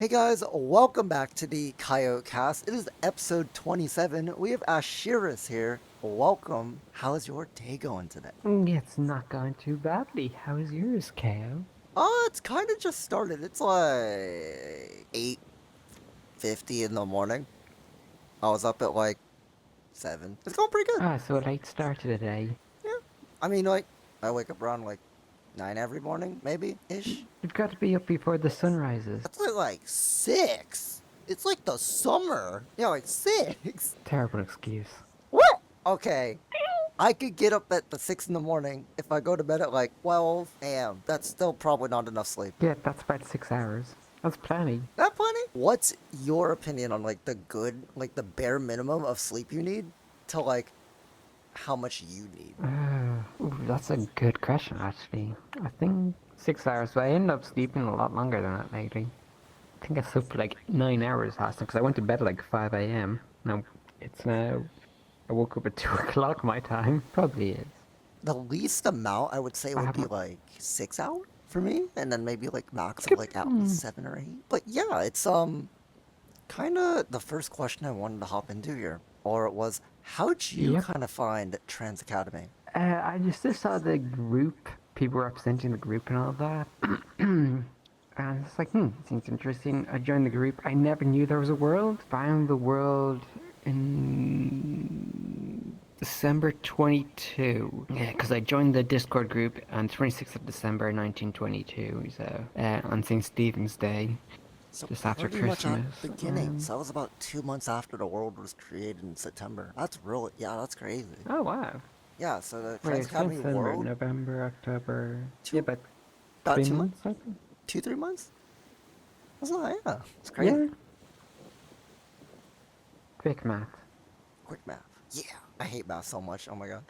Hey guys, welcome back to the Kaiyo cast. It is episode 27. We have Asheris here. Welcome. How's your day going today? It's not going too badly. How's yours, KO? It's kind of just started. It's like 8:50 in the morning. I was up at like 7. It's going pretty good. Ah, so a late start to the day. Yeah. I mean, like, I wake up around like 9 every morning, maybe ish. You've got to be up before the sun rises. That's like 6. It's like the summer. Yeah, like 6. Terrible excuse. What? Okay. I could get up at the 6 in the morning if I go to bed at like 12 a.m. That's still probably not enough sleep. Yeah, that's about 6 hours. That's plenty. That plenty? What's your opinion on like the bare minimum of sleep you need to like how much you need? That's a good question, actually. I think 6 hours, but I end up sleeping a lot longer than that lately. I think I slept like 9 hours last night because I went to bed at like 5 a.m. Now, it's now. I woke up at 2 o'clock my time. Probably is. The least amount I would say I would be haven't. like 6 hours for me, and then maybe like max of like at least 7 or 8. But yeah, it's kind of the first question I wanted to hop into here, or it was, how'd you Yep. kind of find Trans Academy? I just saw the group, people representing the group and all that. And it's like, seems interesting. I joined the group. I never knew there was a world. Found the world in December 22. Yeah, because I joined the Discord group on 26th of December 1922, so on St. Stephen's Day, So just after pretty much at Christmas. beginning. So that was about 2 months after the world was created in September. That's really, yeah, that's crazy. Oh, wow. Yeah, so the Wait, Trans it's Academy December, World, November, October. Yeah, two, about about three 2 months, months, I think. 2, 3 months. That's not, yeah, it's crazy. Yeah, quick math. Quick math. Yeah, I hate math so much. Oh my god.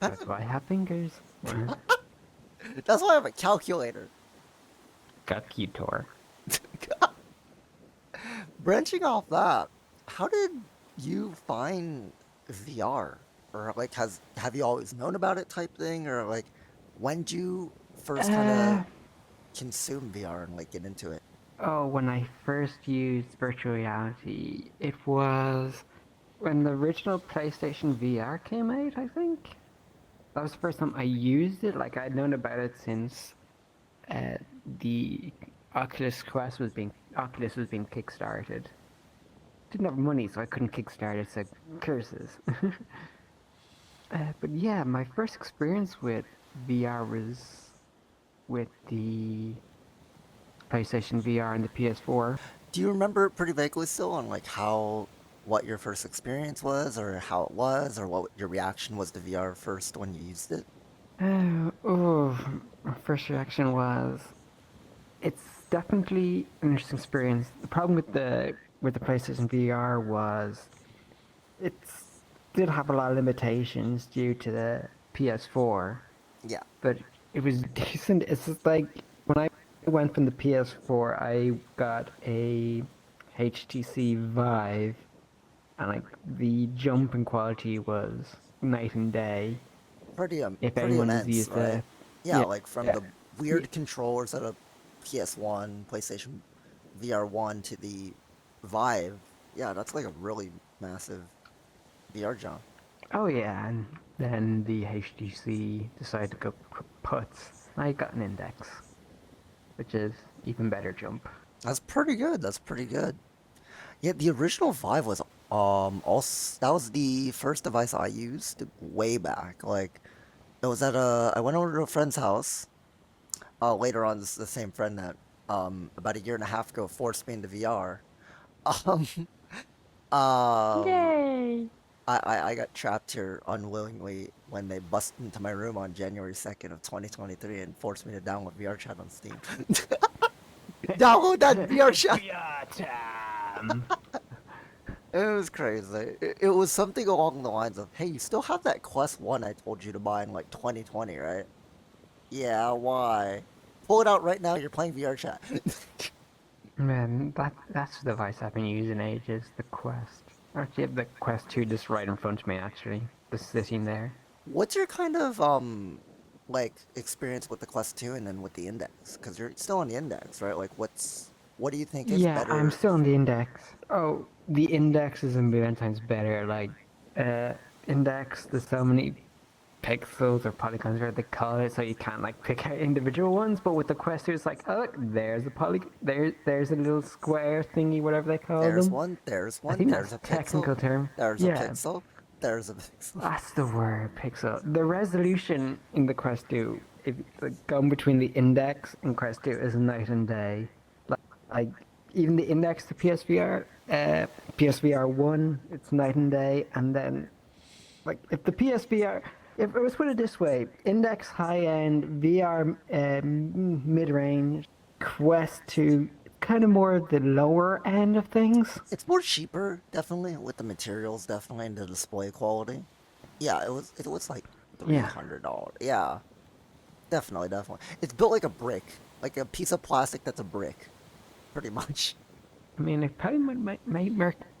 That's why I have fingers. Yeah. That's why I have a calculator. Got Qtor. Branching off that, how did you find VR? Or like, have you always known about it type thing? Or like, when did you first kind of Uh, consume VR and like get into it? oh, when I first used virtual reality, it was when the original PlayStation VR came out, I think. That was the first time I used it. Like, I'd known about it since uh, the Oculus was being kickstarted. Didn't have money, so I couldn't kickstart it, so curses. But yeah, my first experience with VR was with the PlayStation VR and the PS4. Do you remember pretty vaguely still on like what your first experience was, or how it was, or what your reaction was to VR first when you used it? My first reaction was it's definitely an interesting experience. The problem with the PlayStation VR was it did have a lot of limitations due to the PS4, Yeah, but it was decent. It's just like when I went from the PS4, I got a HTC Vive, and like the jump in quality was night and day. If pretty anyone has immense, used right? the, Yeah, yeah, like from yeah, the yeah, weird controllers at a PS1, PlayStation VR1 to the Vive. Yeah, that's like a really massive VR jump. oh yeah, and then the HTC decided to go putz. I got an index, which is even better jump. That's pretty good. That's pretty good. Yeah, the original Vive was also that was the first device I used way back. Like it was at a I went over to a friend's house. Later on, this is the same friend that about a year and a half ago forced me into VR. Um, um, Yay! I got trapped here unwillingly when they busted into my room on January 2nd of 2023 and forced me to download VRChat on Steam. Download that VRChat. VR time. It was crazy. It was something along the lines of, "Hey, you still have that Quest 1 I told you to buy in like 2020, right?" Yeah, why? Pull it out right now. You're playing VRChat. Man, that's the device I've been using ages. The Quest. I actually have the Quest 2 just right in front of me. Actually, just sitting there. What's your kind of like experience with the Quest 2 and then with the Index? Because you're still on the Index, right? Like, what's What do you think is Yeah, I'm better? still on the index. Oh, the index is a million times better. Like, uh, index, there's so many pixels or polygons, whatever they call it, so you can't like pick out individual ones. But with the quest, it's like, oh, look, there's a there's a little square thingy, whatever they call There's them. one, there's I one, think there's that's a the pixel, technical term. there's a Yeah, pixel, there's a pixel. that's the word, pixel. The resolution in the Quest 2, if like, going between the index and Quest 2 is night and day. Like even the index to PSVR, PSVR 1, it's night and day. And then, like, if the PSVR, if let's put it this way, index high end, VR mid range, Quest 2, kind of more the lower end of things. It's more cheaper, definitely, with the materials, definitely, and the display quality. Yeah, it was like Yeah. $300. Yeah, definitely, definitely. It's built like a brick, like a piece of plastic that's a brick, pretty much. I mean, it probably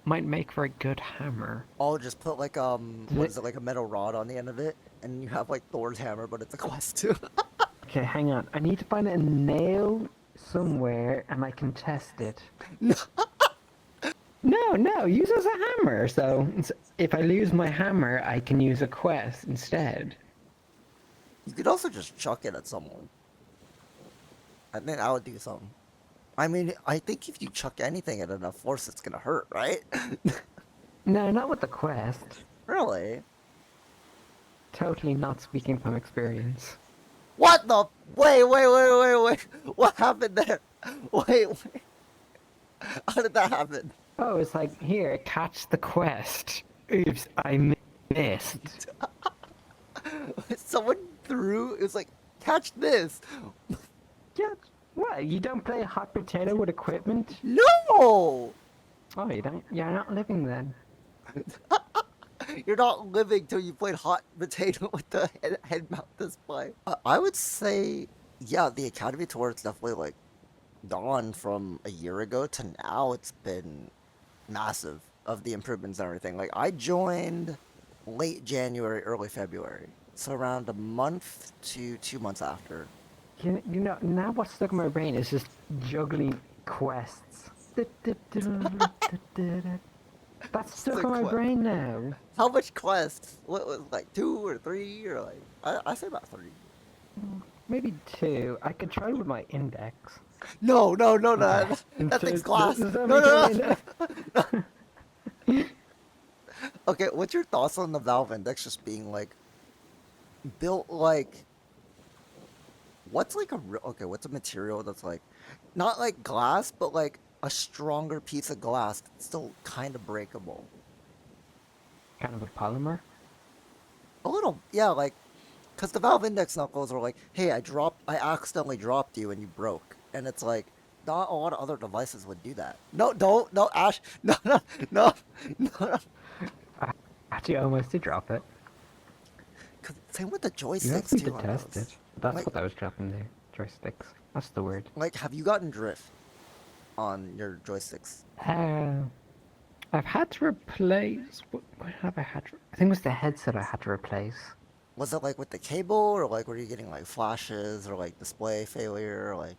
might make for a good hammer. I'll just put like Did what it? is it, like a metal rod on the end of it, and you have like Thor's hammer, but it's a Quest 2. Okay, hang on. I need to find a nail somewhere, and I can test it. No, No, no, use it as a hammer. So if I lose my hammer, I can use a quest instead. you could also just chuck it at someone. I think I would do something. I mean, I think if you chuck anything at enough force, it's gonna hurt, right? No, not with the quest. Really? Totally not speaking from experience. What the? Wait. What happened there? Wait. How did that happen? Oh, it's like, here, catch the quest. Oops, missed. Someone threw. It was like, catch this. Yeah, what? You don't play hot potato with equipment? No, Oh, you don't? You're not living then. you're not living till you played hot potato with the head mount display. I would say, yeah, the Academy Tour is definitely like gone from a year ago to now. It's been massive of the improvements and everything. Like I joined late January, early February, so around a month to 2 months after. You know, now what's stuck in my brain is just juggling quests. That's stuck The in my que- brain now. How much quests? What was like 2 or 3 or like I say about 3. Maybe two. I could try with my index. No, Okay. that thing's Does glass. that No, make no, it no. index? Okay, what's your thoughts on the Valve Index just being like built like what's like okay, what's a material that's like not like glass, but like a stronger piece of glass that's still kind of breakable. Kind of a polymer? A little, yeah, like because the Valve Index knuckles are like, hey, I accidentally dropped you and you broke, and it's like not a lot of other devices would do that. No, don't, no, Ash, no, no. I actually almost did drop it. Cause same with the You asked joysticks me to too on test those. it. That's Like, what I was dropping there. Joysticks. That's the word. have you gotten drift on your joysticks? Uh, I've had to replace. What have I had? I think it was the headset I had to replace. Was it like with the cable, or like were you getting like flashes or like display failure, or like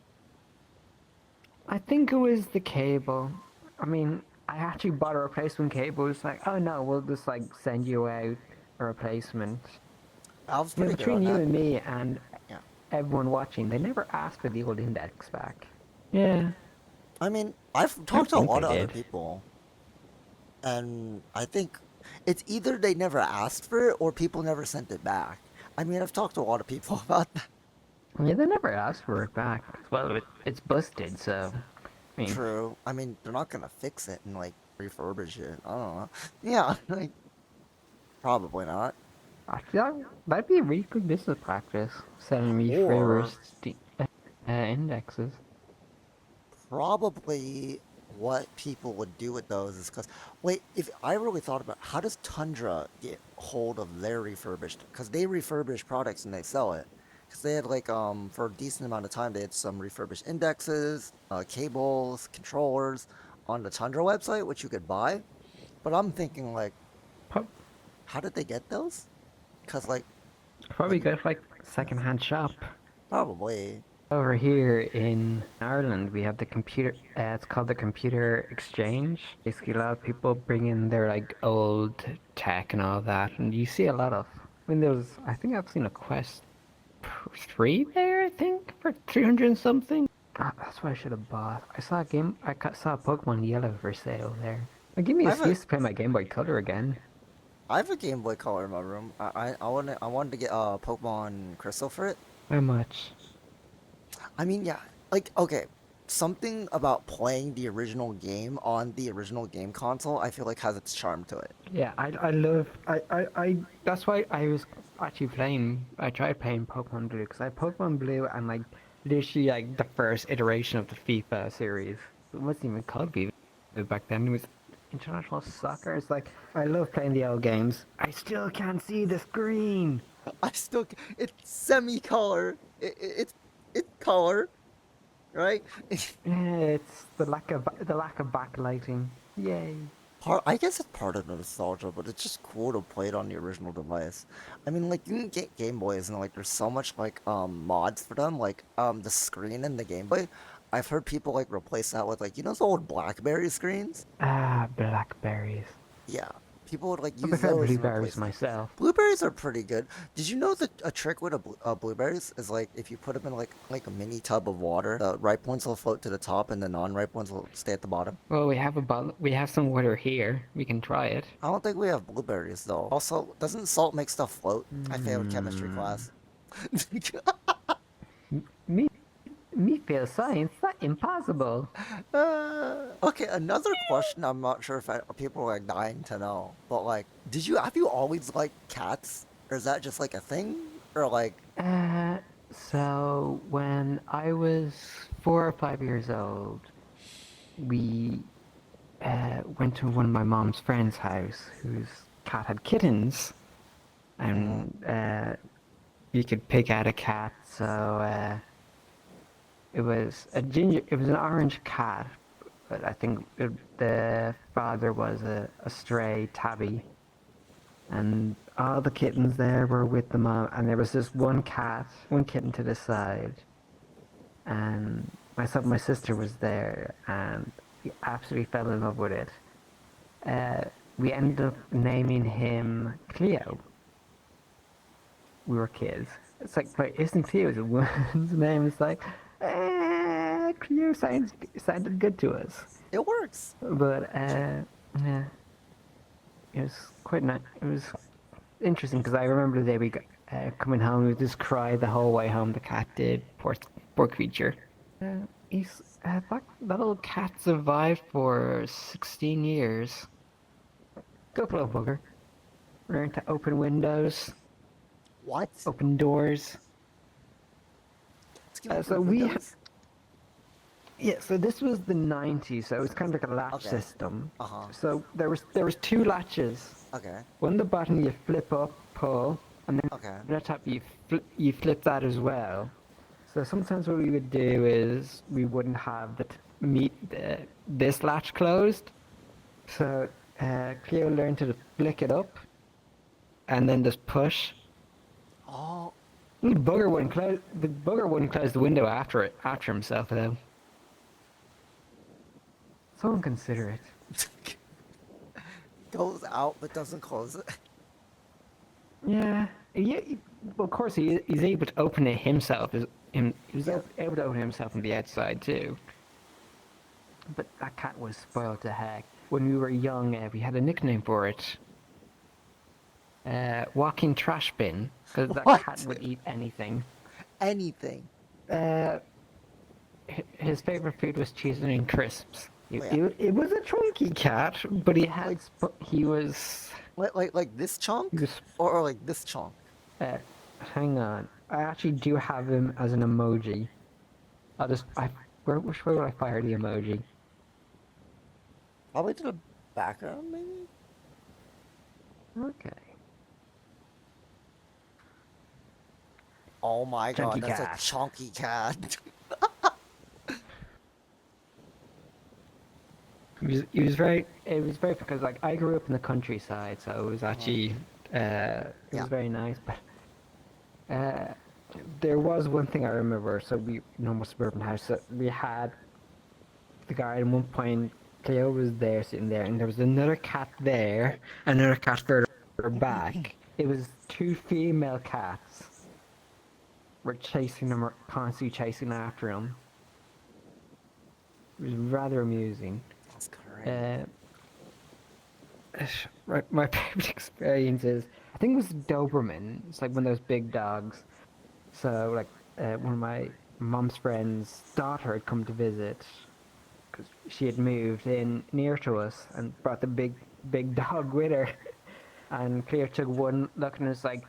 I think it was the cable. I mean, I actually bought a replacement cable. It's like, oh no, we'll just like send you out a replacement. Valve's You know, pretty good on between you that. and me and Yeah. everyone watching, they never asked for the old index back. Yeah, I mean, I've I don't talked to a think lot they of other did. people, and I think it's either they never asked for it or people never sent it back. I mean, I've talked to a lot of people about that. Yeah, they never asked for it back. Well, it's busted, so. I mean, True. I mean, they're not gonna fix it and like refurbish it. I don't know. Yeah, like probably not. I feel like that'd be a really good business practice, selling Or refurbished indexes. probably what people would do with those is because wait, if I really thought about how does Tundra get hold of their refurbished? Because they refurbish products and they sell it. Because they had like for a decent amount of time they had some refurbished indexes, cables, controllers on the Tundra website which you could buy. But I'm thinking like, Pro- how did they get those? Because like Probably go for like secondhand shop. probably Over here in Ireland, we have the computer. It's called the Computer Exchange. Basically, a lot of people bring in their like old tech and all that, and you see a lot of. I mean, I think I've seen a Quest 3 there. I think for 300 and something. Ah, that's what I should have bought. I saw a game. Saw Pokemon Yellow for sale there. It gave me I a have a excuse to play my Game Boy Color again. I have a Game Boy Color in my room. I wanted to get Pokemon Crystal for it. How much? I mean, yeah, like okay, something about playing the original game on the original game console, I feel like has its charm to it. Yeah, I love that's why I was actually playing. I tried playing Pokemon Blue because I had Pokemon Blue and like literally like the first iteration of the FIFA series. It wasn't even called FIFA back then. It was International Soccer. It's like I love playing the old games. I still can't see the screen. It's semi-color. It's color, right? Yeah, it's the lack of backlighting. Yay. I guess it's part of the nostalgia, but it's just cool to play it on the original device. I mean, like you can get Game Boys and like there's so much like mods for them, like the screen in the Game Boy. I've heard people like replace that with like those old BlackBerry screens. Ah, blackberries. Yeah, people would like I use prefer those and blueberries replace them. myself. Blueberries are pretty good. Did you know that a trick with blueberries is like if you put them in like a mini tub of water, the ripe ones will float to the top and the non-ripe ones will stay at the bottom. Well, we have some water here. We can try it. I don't think we have blueberries though. Also, doesn't salt make stuff float? I failed chemistry Hmm. class. Me, me feel science. That impossible. Okay, another question. I'm not sure if people are like dying to know, but like, have you always liked cats, or is that just like a thing, or like, Uh, so when I was 4 or 5 years old, we went to one of my mom's friend's house, whose cat had kittens, mhm, and you could pick out a cat. So it was a ginger. It was an orange cat, but I think the father was a stray tabby, and all the kittens there were with the mom, and there was just one kitten to the side, and myself and my sister was there, and we absolutely fell in love with it. Uh, we ended up naming him Cleo. We were kids. It's like, wait, isn't Cleo a woman's name? It's like, Cleo sounded good to us. it works. But yeah, it was quite nice. It was interesting because I remember the day we got coming home. We just cried the whole way home. The cat did. Poor creature. That little cat survived for 16 years. Go for a booger. Learned to open windows, What? open doors. Let's give So open we windows. Yeah, so this was the 90s, so it was kind of like a latch Okay. system. Uh huh. So there was two latches. Okay. One the bottom you flip up, pull, and then Okay. the top you flip that as well. So sometimes what we would do is we wouldn't have this latch closed. So Cleo learned to just flick it up and then just push. Oh. The bugger wouldn't close the window after himself though. Someone consider it. Goes out but doesn't close it. Yeah, yeah. Well, of course, he's able to open it himself. He was Yeah. able to open it himself on the outside too. But that cat was spoiled to heck. When we were young, we had a nickname for it. Walking trash bin, because that What? cat would eat anything. Anything. Uh, his favorite food was cheese and crisps. Yeah. It was a chunky cat, but Like he was. like this chunk, He was or like this chunk. Uh, hang on. I actually do have him as an emoji. Which way would I fire the emoji? Probably to the background, maybe. Okay. Oh my Chunky god, that's cat. a chunky cat. It was very because like I grew up in the countryside, so it was actually it Yeah. was very nice. But There was one thing I remember. So we normal suburban house. So we had the guy at one point. Cleo was there, sitting there, and there was another cat there, another cat further back. It was two female cats were chasing him, constantly chasing after him. It was rather amusing. That's great. My favorite experience is, I think it was Doberman. It's like one of those big dogs. So like one of my mom's friends' daughter had come to visit because she had moved in near to us and brought the big dog with her. And Claire took one look and it's like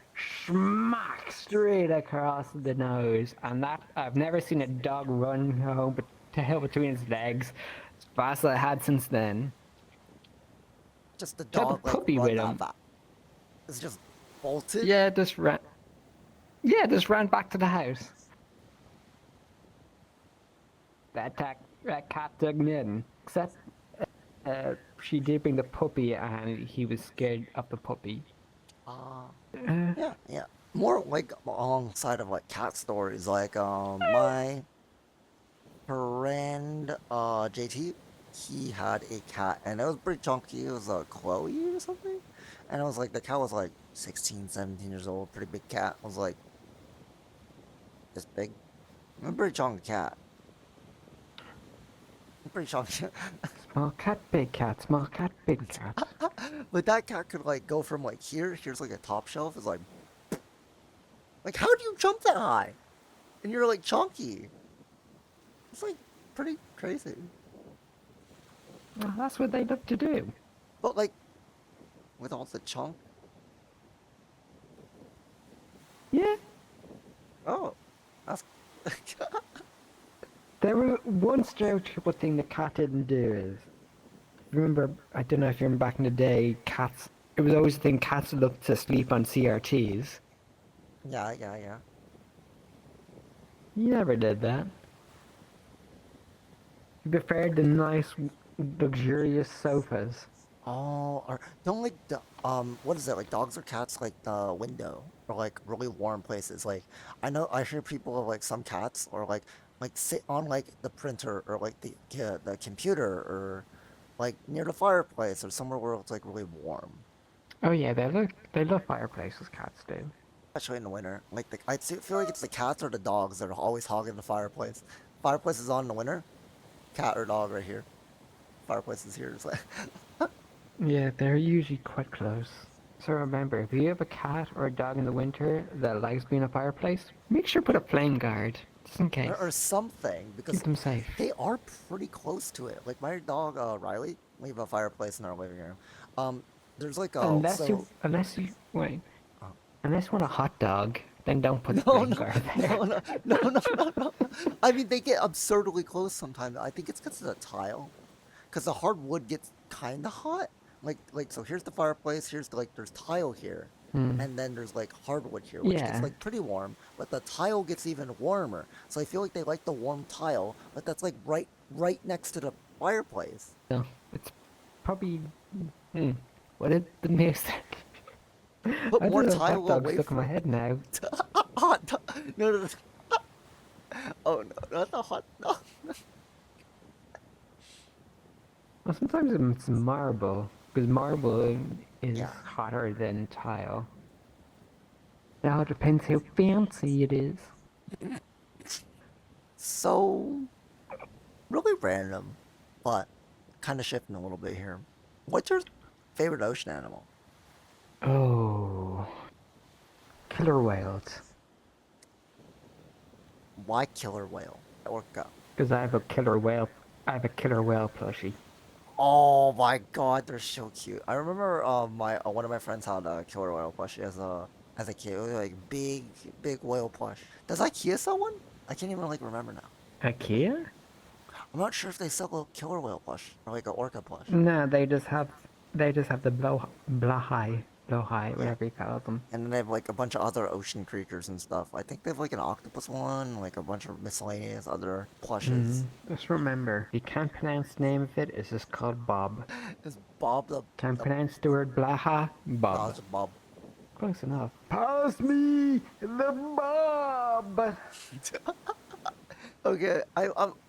smack straight across the nose. And that I've never seen a dog run home but tail between its legs as fast as I had since then. Just the She had the dog like puppy run with that him. fast. It's just bolted. Yeah, just ran. Yeah, just ran back to the house. That cat took nothing. Except she did bring the puppy and he was scared of the puppy. Uh, Uh, yeah, yeah. More like alongside of like cat stories. Like my friend JT, he had a cat and it was pretty chunky. It was a Chloe or something. And it was like the cat was like 16, 17 years old, pretty big cat. I was like this big. A pretty chunky cat. A pretty chunky. small cat, big cat, small cat, big cat. But that cat could like go from like here's like a top shelf. It's like how do you jump that high? And you're like chunky. It's like pretty crazy. Well, that's what they love to do. But like with all the chunk. Yeah. Oh, that's There was one stereotypical thing the cat didn't do is, remember, I don't know if you remember back in the day, cats, it was always the thing cats loved to sleep on CRTs. yeah, yeah, yeah. You never did that. You preferred the nice, luxurious sofas. Oh, or don't like the what is it like dogs or cats like the window or like really warm places. Like I hear people of like some cats or like sit on like the printer or like the computer or like near the fireplace or somewhere where it's like really warm. Oh yeah, they love fireplaces, cats do. Especially in the winter. Like feel like it's the cats or the dogs that are always hogging the fireplace. Fireplace is on in the winter. Cat or dog right here. Fireplace is here. It's like Yeah, they're usually quite close. So remember, if you have a cat or a dog in the winter that likes being a fireplace, make sure to put a flame guard, just in case. or something Keep because them safe. they are pretty close to it. Like my dog Riley, we have a fireplace in our living room. Um, there's like a Unless you, wait, oh, unless you want a hot dog, then don't put the no flame no guard there. no. I mean they get absurdly close sometimes. I think it's because of the tile, because the hardwood gets kind of hot. So here's the fireplace. Here's like there's tile here, Hmm. and then there's like hardwood here, which gets Yeah. like pretty warm. But the tile gets even warmer. So I feel like they like the warm tile, but that's like right next to the fireplace. So it's probably. Hmm. What did the mayor say? Put I more just have hot tile dog away stuck in my from head now. hot. No, no, no. Oh no, not the hot dog. Well, sometimes it's marble, because marble is Yeah. hotter than tile. It all depends how fancy it is. So really random, but kind of shifting a little bit here. What's your favorite ocean animal? Oh, killer whales. Why killer whale? Orca. Because I have a killer whale. I have a killer whale plushie. Oh my god, they're so cute. I remember my one of my friends had a killer whale plushie as a kid. It was like big whale plush. Does IKEA sell one? I can't even like remember now. IKEA? I'm not sure if they sell a killer whale plush or like an orca plush. No, they just have the blowhigh, Yeah. whatever you call them. And then they have like a bunch of other ocean creatures and stuff. I think they have like an octopus one, like a bunch of miscellaneous other plushes. Just remember, you can't pronounce the name of it. It's just called Bob. Is Bob Can't the pronounce the word blaha, no, Bob. it's Bob. Close enough. Pass me the bob! Okay,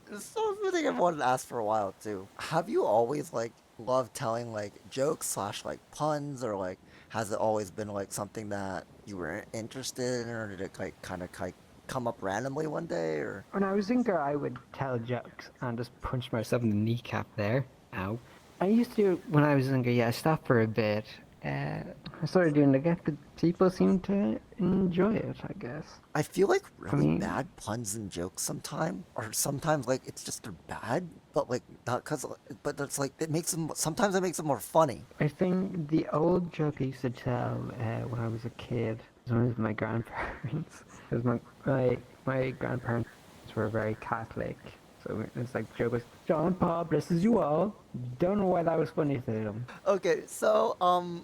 this is something I've wanted to ask for a while too. Have you always like loved telling like jokes slash like puns, or like has it always been like something that you were interested in, or did it like kind of like come up randomly one day, or? When I was younger, I would tell jokes and just punch myself in the kneecap there. Ow. I used to, when I was younger, yeah, I stopped for a bit. I started doing it again, but people seem to enjoy it, I guess. I feel like I really mean, bad puns and jokes sometimes, or sometimes like it's just they're bad, but like not cause, but it's like it makes them. Sometimes it makes them more funny. I think the old joke I used to tell when I was a kid was with my grandparents. Because my grandparents were very Catholic. So it's like joke was, John Paul blesses you all. Don't know why that was funny to them. Okay, so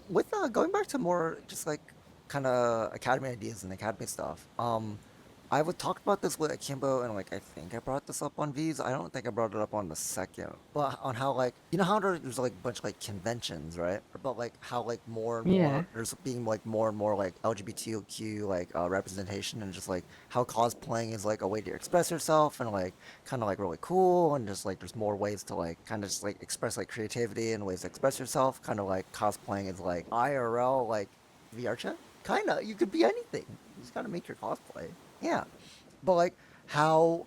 with going back to more just like kind of academy ideas and academy stuff, I would talk about this with Akimbo, and like I think I brought this up on V's. I don't think I brought it up on the second, but on how like you know how there's like a bunch of like conventions, right? But like how like more and Yeah. more there's being like more and more like LGBTQ like representation, and just like how cosplaying is like a way to express yourself, and like kind of like really cool, and just like there's more ways to like kind of just like express like creativity and ways to express yourself. Kind of like cosplaying is like IRL like VRChat. Kind of, you could be anything. You just gotta make your cosplay. Yeah, but like how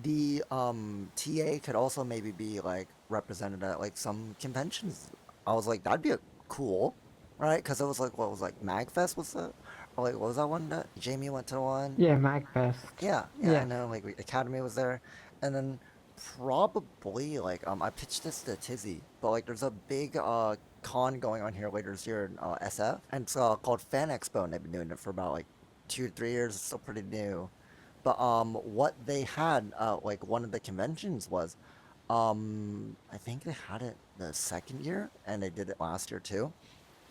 the TA could also maybe be like represented at like some conventions. I was like, that'd be cool, right? Because it was like what was like Magfest was the, or like what was that one that Jamie went to one? Yeah, MagFest. Yeah, yeah, I Yeah. know. Like Academy was there, and then probably like I pitched this to Tizzy, but like there's a big con going on here later this year in SF, and it's called Fan Expo, and they've been doing it for about like 2 or 3 years. It's still pretty new, but what they had like one of the conventions was, I think they had it the second year, and they did it last year too,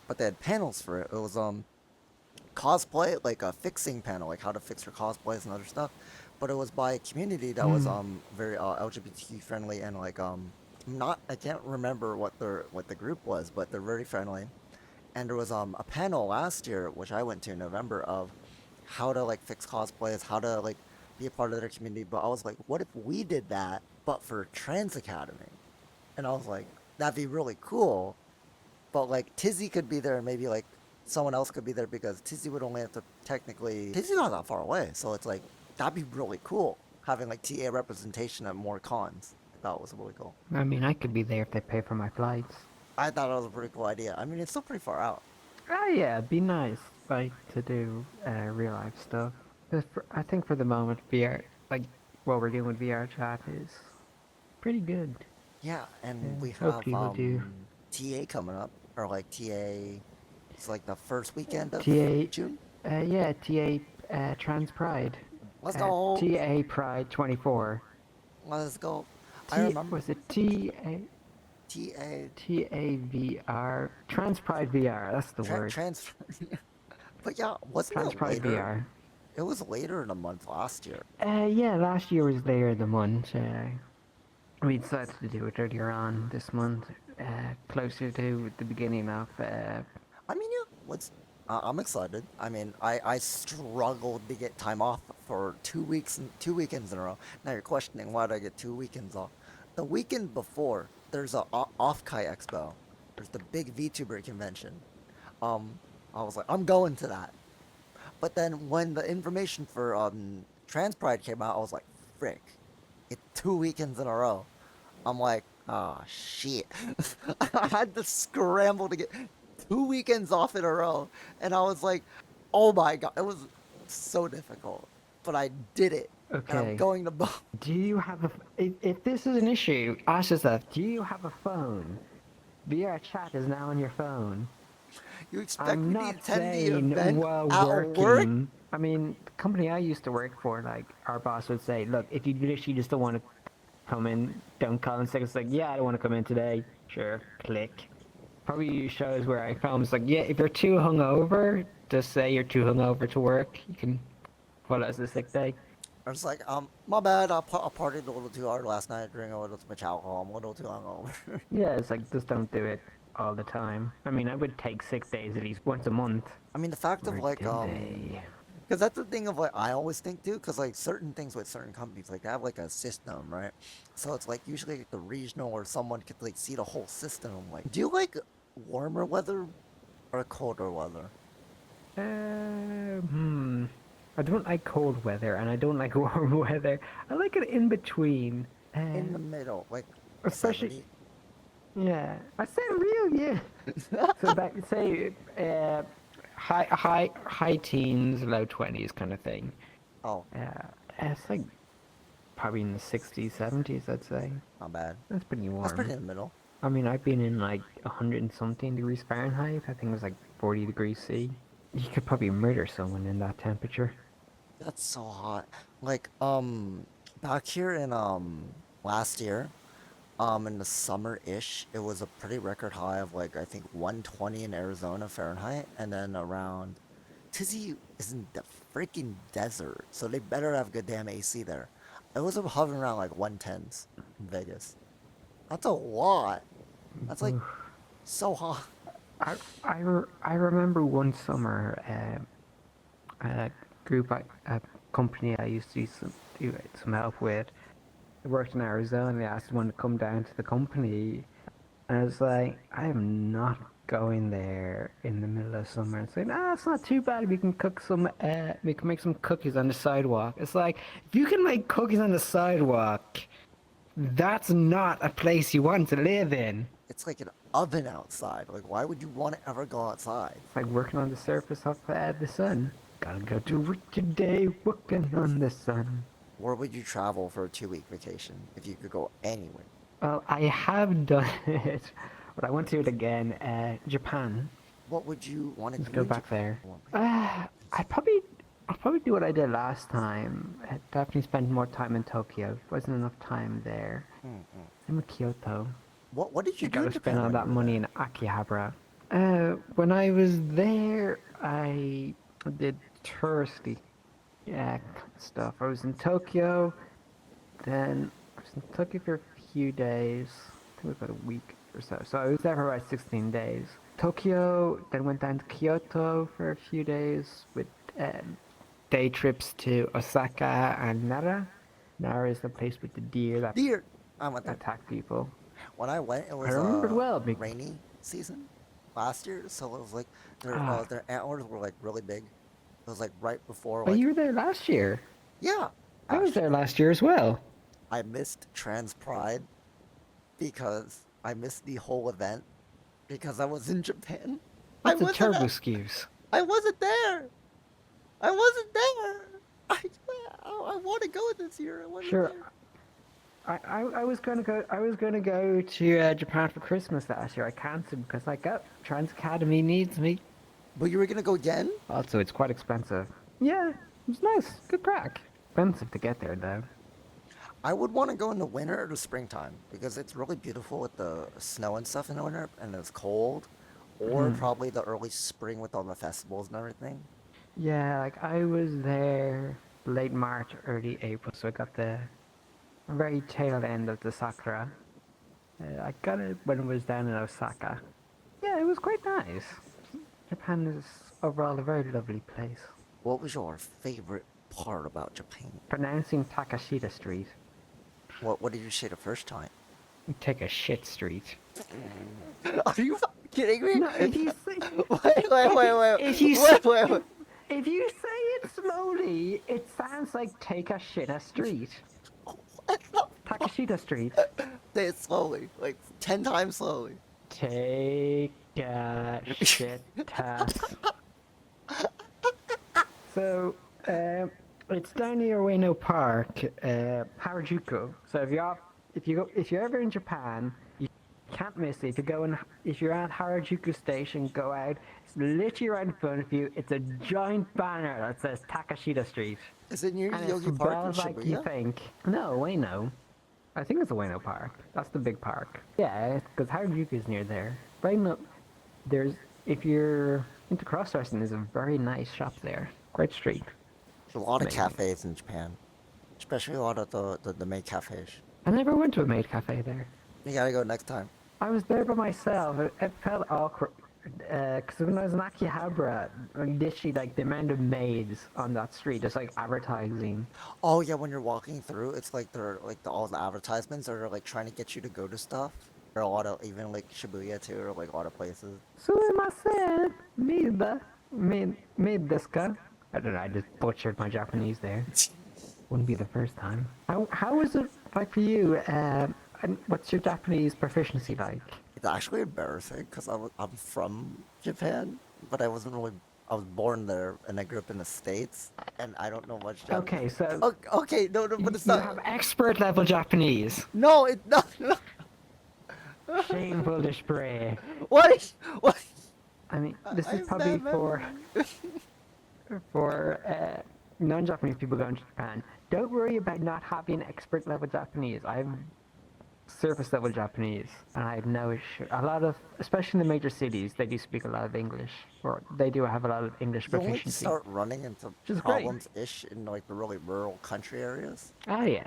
but they had panels for it. It was cosplay, like a fixing panel, like how to fix your cosplays and other stuff. But it was by a community that was Mm. very LGBTQ friendly, and like not, I can't remember what the group was, but they're very friendly. And there was a panel last year which I went to in November of how to like fix cosplays, how to like be a part of their community. But I was like, what if we did that but for Trans Academy? And I was like, that'd be really cool, but like Tizzy could be there, and maybe like someone else could be there, because Tizzy would only have to technically. Tizzy's not that far away, so it's like that'd be really cool having like TA representation at more cons. That was really cool. I mean, I could be there if they pay for my flights. I thought it was a pretty cool idea. I mean, it's still pretty far out. Ah, yeah, it'd be nice, like, to do real life stuff. But I think for the moment, VR, like, what we're doing with VR chat is pretty good. Yeah, and we have Hopefully we'll do TA coming up, or like TA. It's like the first weekend of TA, June. yeah, TA Trans Pride. Let's go. TA Pride 24. Let's go. I T, remember was it TA? TA TAVR? Trans Pride VR, that's the word. transfer. But yeah, wasn't Trans it Pride later? VR. It was later in the month last year. Yeah, last year was later in the month. We decided to do it earlier on this month, closer to the beginning of. I mean, yeah, I'm excited. I mean, I struggled to get time off for 2 weeks and 2 weekends in a row. Now you're questioning, why did I get 2 weekends off? The weekend before, there's a Off-Kai Expo. There's the big VTuber convention. Um, I was like, I'm going to that. But then when the information for Trans Pride came out, I was like, frick, it's 2 weekends in a row. I'm like, oh shit. I had to scramble to get 2 weekends off in a row. And I was like, oh my god, it was so difficult. But I did it. And I'm Okay, going to do you have a? If this is an issue, ask yourself: do you have a phone? VR chat is now on your phone. You expect I'm me to not attend the saying event while at work? working. I mean, the company I used to work for, like our boss would say, "Look, if you literally just don't want to come in, don't call in sick." It's like, yeah, I don't want to come in today. Sure, click. Probably shows where I found it's like, yeah, if you're too hungover, just say you're too hungover to work. You can put it as a sick day. I was like, my bad. I partied a little too hard last night, drinking a little too much alcohol. I'm a little too hungover. Yeah, it's like just don't do it. all the time. I mean, I would take sick days at least once a month. I mean, the fact of Or like, did they? because that's the thing of like I always think too, because like certain things with certain companies, like they have like a system, right? So it's like usually like the regional or someone could like see the whole system. Like, do you like warmer weather or colder weather? Hmm. I don't like cold weather and I don't like warm weather. I like it in between. In the middle, like Especially, 70. yeah. I said real, yeah. So back, say, high teens, low 20s kind of thing. Oh, It's like probably in the 60s, 70s, I'd say. not bad. That's pretty That's pretty warm. in the middle. I mean, I've been in like 100 and something degrees Fahrenheit. I think it was like 40 degrees C. You could probably murder someone in that temperature. That's so hot. Like, back here in last year, in the summer-ish, it was a pretty record high of like I think 120 in Arizona Fahrenheit, and then around Tizzy is in the freaking desert, so they better have good damn AC there. It was hovering around like 110s in Vegas. That's a lot. That's like Oof. so hot. I remember one summer, a a company I used to do some help with. I worked in Arizona. They asked one to come down to the company, and I was like, I am not going there in the middle of summer. And saying, ah, it's not too bad. We can make some cookies on the sidewalk. It's like, if you can make cookies on the sidewalk, that's not a place you want to live in. It's like an oven outside. Like, why would you want to ever go outside? It's like working on the surface of the sun. Gotta go to work today, working on the sun. Where would you travel for a 2-week vacation if you could go anywhere? Well, I have done it, but I want to do it again. Japan. What would you want to Let's do go in back Japan? there. I'll probably do what I did last time. I definitely spent more time in Tokyo. Wasn't enough time there. Mm-mm. I'm in Kyoto. What did you I do in gotta spend Japan all when you that were money there? in Akihabara. When I was there, I did touristy stuff. I was in Tokyo, then I was in Tokyo for a few days. I think it was about a week or so. So I was there for about 16 days. Tokyo, then went down to Kyoto for a few days with day trips to Osaka and Nara. Nara is the place with the deer that Deer. I went there. attack people. When I went, it I was remembered well. rainy season last year, so it was like Ah, their antlers were like really big. It was like right before but like you were there last year. yeah, I was last there year. last year as well. I missed Trans Pride because I missed the whole event because I was in Japan. I That's a wasn't terrible at, excuse. I wasn't there. I wasn't there. I want to go this year. I wasn't Sure, there. I was gonna go. I was gonna go to Japan for Christmas last year. I cancelled because like, oh, Trans Academy needs me. But you were gonna go again? Also, it's quite expensive. Yeah, it was nice. Good crack. Expensive to get there though. I would want to go in the winter or the springtime because it's really beautiful with the snow and stuff in the winter and it's cold. Or Hmm. probably the early spring with all the festivals and everything. Yeah, like I was there late March, early April, so I got the very tail end of the sakura. I got it when it was down in Osaka. Yeah, it was quite nice. Japan is overall a very lovely place. What was your favorite part about Japan? Pronouncing Takashita Street. What did you say the first time? Take a shit street. Are you kidding me? No, if you say if you say, Wait. if you say it slowly, it sounds like take a shit a street. Takashita Street. Say it slowly, like 10 times slowly. Take a shit So, it's down near Ueno Park, Harajuku. So if you're ever in Japan, you can't miss it. If you're at Harajuku Station, go out. It's literally right in front of you. It's a giant banner that says Takashita Street, Is it near and it's Yogi Park in spelled like you Shibuya? think. No, Ueno. I think it's Ueno Park. That's the big park. Yeah, because Harajuku is near there. Right now, there's if you're into cross-dressing, there's a very nice shop there. Great street. There's a lot of Amazing. cafes in Japan, especially a lot of the maid cafes. I never went to a maid cafe there. You gotta go next time. I was there by myself. It felt awkward. Because when I was in Akihabara, literally, like, the amount of maids on that street, just, like, advertising. Oh yeah, when you're walking through, it's like they're like all the advertisements are like trying to get you to go to stuff. There are a lot of even like Shibuya too, or like a lot of places. Sumimasen! Made desu ka? I don't know, I just butchered my Japanese there. Wouldn't be the first time. How is it, like, for you? And what's your Japanese proficiency like? It's actually embarrassing because I'm from Japan, but I wasn't really. I was born there and I grew up in the States, and I don't know much Japanese. Okay, so Okay, no, no, but it's you not. have expert level Japanese. No, it no, no. Shameful display. What? What? I mean, this I is have probably bad memory. for non-Japanese people going to Japan. Don't worry about not having expert level Japanese. I have surface level Japanese, and I have no issue. A lot of, especially in the major cities, they do speak a lot of English, or they do have a lot of English You only proficiency, start running into which is great. problems-ish in like the really rural country areas, Oh yeah,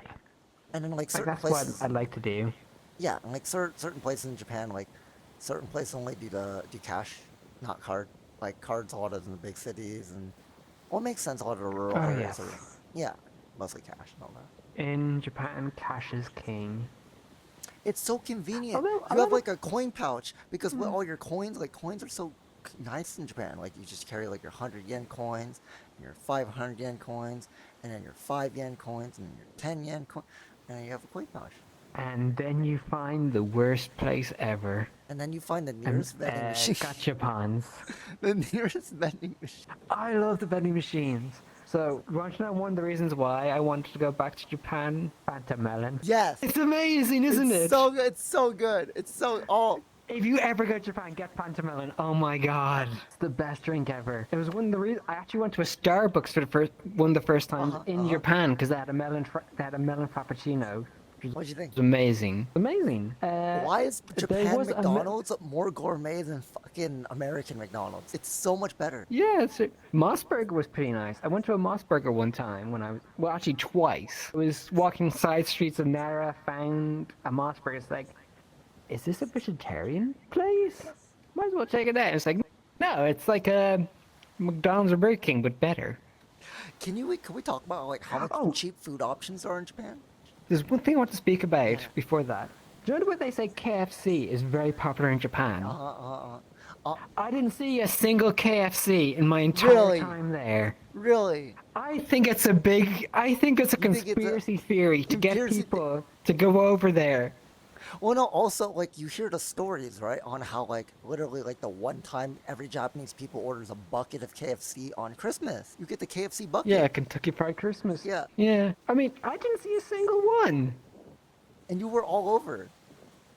and then like like certain that's what places. I'd like to do. Yeah, and like certain places in Japan, like certain places only do cash, not card. Like cards a lot of in the big cities, and well, it makes sense. A lot of the rural Oh areas are, yes, yeah, mostly cash and all that. in Japan, cash is king. It's so convenient. Although a You have lot of like a coin pouch because with all your coins, like coins are so nice in Japan. Like you just carry like your 100 yen coins, and your 500 yen coins, and then your 5 yen coins, and your 10 yen coin, and then you have a coin pouch. And then you find the worst place ever. And then you find the And nearest vending machine. gachapons. The nearest vending machine. I love the vending machines. So, you want to know one of the reasons why I wanted to go back to Japan? Fanta Melon. Yes. It's amazing, isn't It's it? so good. It's so good. It's so oh. If you ever go to Japan, get Fanta Melon. Oh my god, it's the best drink ever. It was one of the reasons I actually went to a Starbucks for one of the first times in Japan because they had a melon frappuccino. What'd you think? It was amazing. Amazing. Why is there Japan was McDonald's more gourmet than fucking American McDonald's? It's so much better. Yeah, Mossburger was pretty nice. I went to a Mossburger one time when I was, well, actually twice. I was walking side streets of Nara, found a Mossburger. It's like, is this a vegetarian place? Might as well check it out. It's like, no, it's like a McDonald's or Burger King, but better. Can we talk about like how much Oh. cheap food options are in Japan? There's one thing I want to speak about before that. Do you know what they say KFC is very popular in Japan? I didn't see a single KFC in my entire Really? time there. Really? I think it's a conspiracy theory to get conspiracy people to go over there. Well, no. Also, like you hear the stories, right, on how like literally like the one time every Japanese people orders a bucket of KFC on Christmas. You get the KFC bucket. Yeah, Kentucky Fried Christmas. Yeah. Yeah. I mean, I didn't see a single one. And you were all over.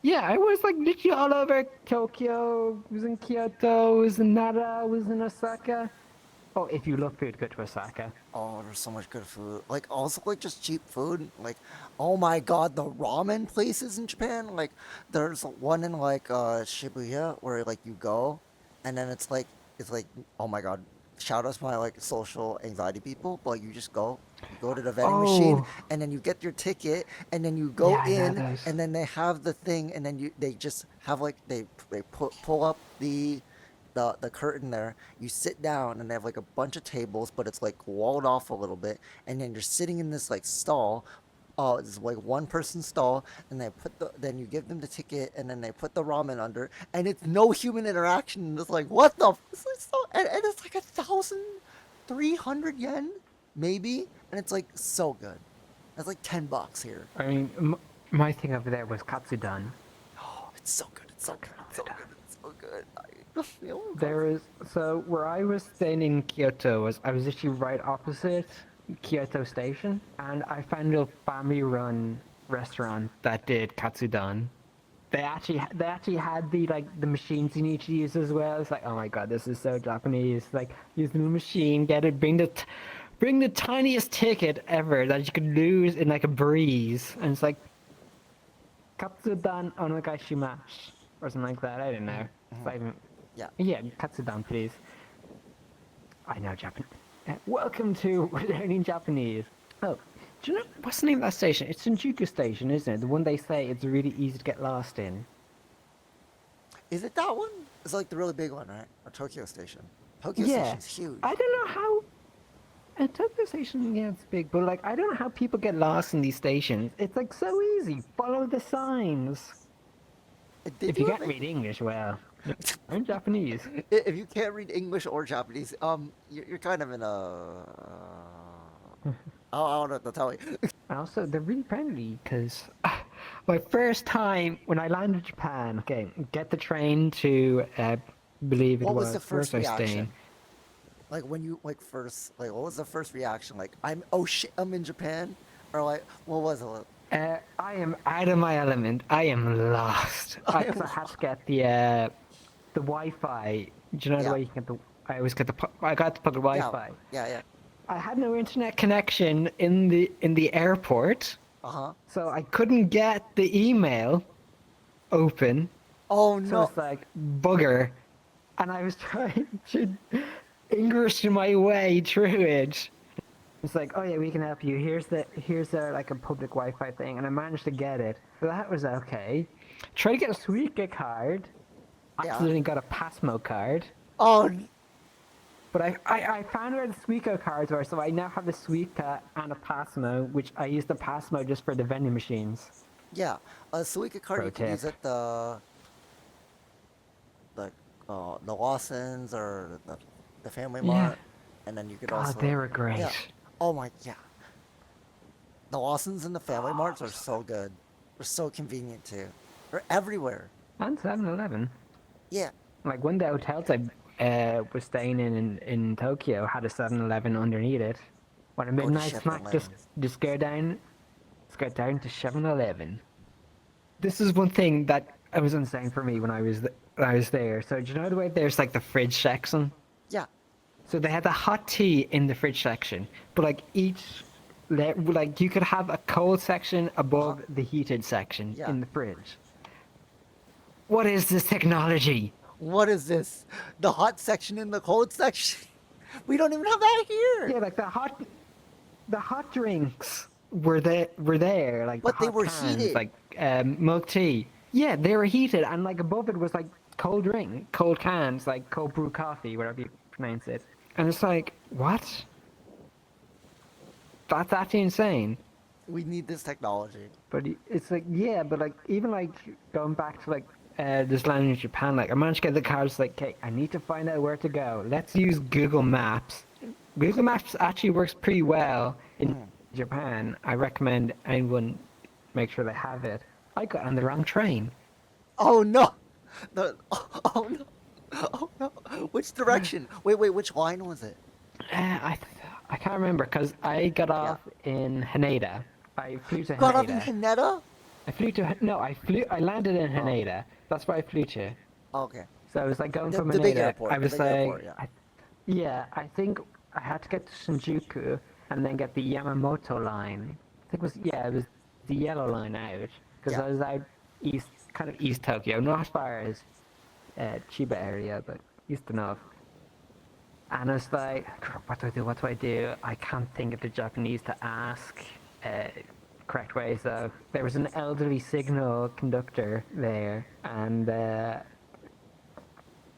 Yeah, I was like literally all over Tokyo, was in Kyoto, was in Nara, was in Osaka. Oh, if you love food, go to Osaka. Oh, there's so much good food. Like also like just cheap food. Like, oh my God, the ramen places in Japan. Like, there's one in like Shibuya where like you go, and then it's like oh my God. Shout out to my like social anxiety people, but you just you go to the vending machine, Oh, and then you get your ticket, and then you go yeah, I know in, those. and then they have the thing, and then they just have like they pull up the curtain there. You sit down, and they have like a bunch of tables, but it's like walled off a little bit, and then you're sitting in this like stall. Oh, it's like one person stall, and then you give them the ticket, and then they put the ramen under, and it's no human interaction. And it's like what the? It's like and it's like 1,300 yen, maybe, and it's like so good. It's like $10 here. I mean, my thing over there was Katsudon. Oh, it's so good. It's so good. It's so good. It's so good. Oh, God. There is, so where I was staying in Kyoto I was actually right opposite Kyoto Station, and I found a family-run restaurant that did katsudon. They actually had the machines you need to use as well. It's like, oh my god, this is so Japanese. Like, use the machine, get it, bring the tiniest ticket ever that you could lose in like a breeze, and it's like katsudon onegaishimasu or something like that. I don't know. It's not even, Yeah. yeah, katsudon, please. I know Japan. Welcome to learning Japanese. Oh, do you know what's the name of that station? It's Shinjuku Station, isn't it? The one they say it's really easy to get lost in. Is it that one? It's like the really big one, right? Or Tokyo Station. Tokyo Yeah. Station's huge. I don't know how. A Tokyo station, yeah, it's big, but like I don't know how people get lost in these stations. It's like so easy. Follow the signs. Did If you you can't ever? read English, well, learn Japanese. If you can't read English or Japanese, you're kind of in a. I don't know what to tell you. And also, they're really friendly because my first time when I landed in Japan, okay, get the train to, believe it What was the was, where's first I staying? reaction? Like when you like first like what was the first reaction? Like I'm oh shit I'm in Japan, or like what was it? I am out of my element. I am lost. I Because am I had to lost. get the Wi-Fi. Do you know the Yeah, way you can get the? I always get I got the public yeah, Wi-Fi. yeah. I had no internet connection in the airport, Uh-huh. so I couldn't get the email open. Oh So no. it's like bugger, and I was trying to English my way through it. It's like, oh yeah, we can help you. Here's like a public Wi-Fi thing, and I managed to get it. So that was okay. Try to get a Suica card. Yeah. Accidentally got a Passmo card. Oh But I found where the Suica cards were, so I now have the Suica and a Passmo, which I use the Passmo just for the vending machines. yeah. A Suica card Pro you could use tip. at the the Lawsons or the Family Yeah. Mart, and then you could God, also they were yeah. great. Oh my yeah. The Lawsons and the Family Marts are so good. They're so convenient too. They're everywhere. And 7-Eleven. Yeah. Like one of the hotels I was staying in Tokyo had a 7-Eleven underneath it. Want a Go to midnight Chef snack? Just 11. just go down to 7-Eleven. This is one thing that I was insane for me when I was there. So do you know the way there's like the fridge section? Yeah. So they had the hot tea in the fridge section, but like like you could have a cold section Uh-huh. above the heated section Yeah. in the fridge. What is this technology? What is this? The hot section and the cold section? We don't even have that here. Yeah, like the hot drinks were there, like the But they hot were cans, heated. like milk tea. Yeah, they were heated, and like above it was like cold cans, like cold brew coffee, whatever you pronounce it. And it's like, what? That's actually insane. We need this technology. But it's like, yeah, but like even like going back to like this land in Japan, like I managed to get the cards. Like, okay, I need to find out where to go. Let's use Google Maps. Google Maps actually works pretty well in Mm. Japan. I recommend anyone make sure they have it. I got on the wrong train. Oh no. Oh no. Oh no. Which direction? Wait, which line was it? I can't remember because I got Yeah. off in Haneda. I flew to Got off in Haneda. Haneda? I landed in Oh, Haneda. That's where I flew to. okay. So I was like going from The big Haneda. I airport. The was big airport, like, yeah. yeah, I think I had to get to Shinjuku and then get the Yamamoto line. I think it was the yellow line out because Yeah. I was out east, kind of East Tokyo, not as far as Chiba area, but east enough. And I was like, "Crap, what do I do? What do I do? I can't think of the Japanese to ask correct way. So there was an elderly signal conductor there, and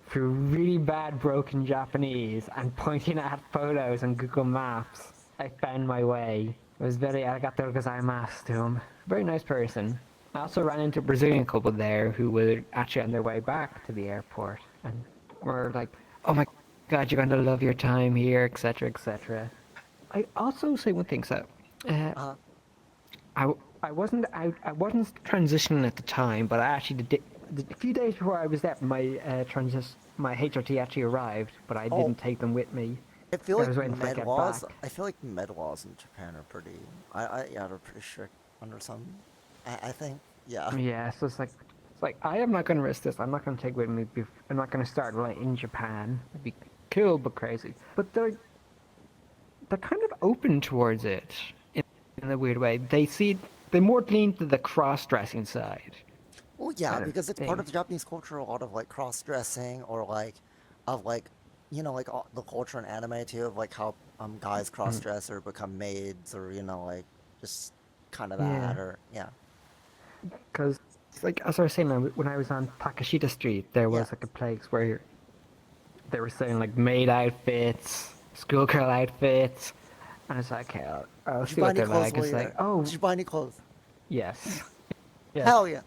through really bad broken Japanese and pointing at photos on Google Maps, I found my way. It was very arigato gozaimasu to him. Very nice person. I also ran into a Brazilian couple there who were actually on their way back to the airport and were like, oh my god, you're going to love your time here, etc., etc. I also say one thing, so uh, Uh-huh. I wasn't transitioning at the time, but I actually did a few days before I was there. My HRT actually arrived, but I Oh, didn't take them with me. I feel I like was waiting for it med to get laws. back. I feel like med laws in Japan are pretty. Yeah, they're pretty strict under some. I think. Yeah. Yeah, so it's like I am not going to risk this. I'm not going to take with me. I'm not going to start like in Japan. It'd be cool but crazy. But they're kind of open towards it in a weird way. They more lean to the cross-dressing side Well, yeah, kind of because it's part thing. of the Japanese culture. A lot of like cross dressing or like, of like, like the culture in anime too of like how guys cross Mm, dress or become maids or like just kind of yeah, that or yeah. because It's like as I was saying, when I was on Takashita Street, there Yeah. was like a place where they were selling like maid outfits, schoolgirl outfits, and it's like, okay, I'll Did you see buy what any they're clothes like. while It's you're like, there? oh, Did you buy any clothes? yes, yes. Hell yeah.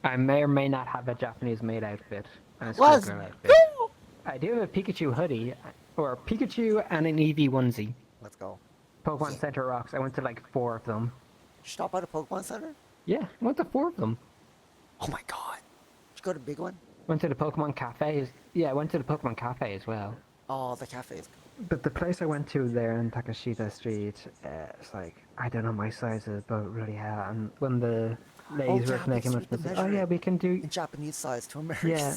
I may or may not have a Japanese maid outfit and a Let's schoolgirl outfit. go. I do have a Pikachu hoodie, or a Pikachu and an Eevee onesie. Let's go. Pokemon Yeah. Center rocks. I went to like 4 of them. Did you stop by the Pokemon Center? Yeah, I went to 4 of them. Oh my god. Did you go to the big one? Went to the Pokemon Cafe. Yeah, I went to the Pokemon Cafe as well. Oh, the cafes. But the place I went to there in Takashita Street, it's like, I don't know my sizes, but really hell. And when the ladies were making much, they said, oh yeah, we can do, in Japanese size to American. yeah.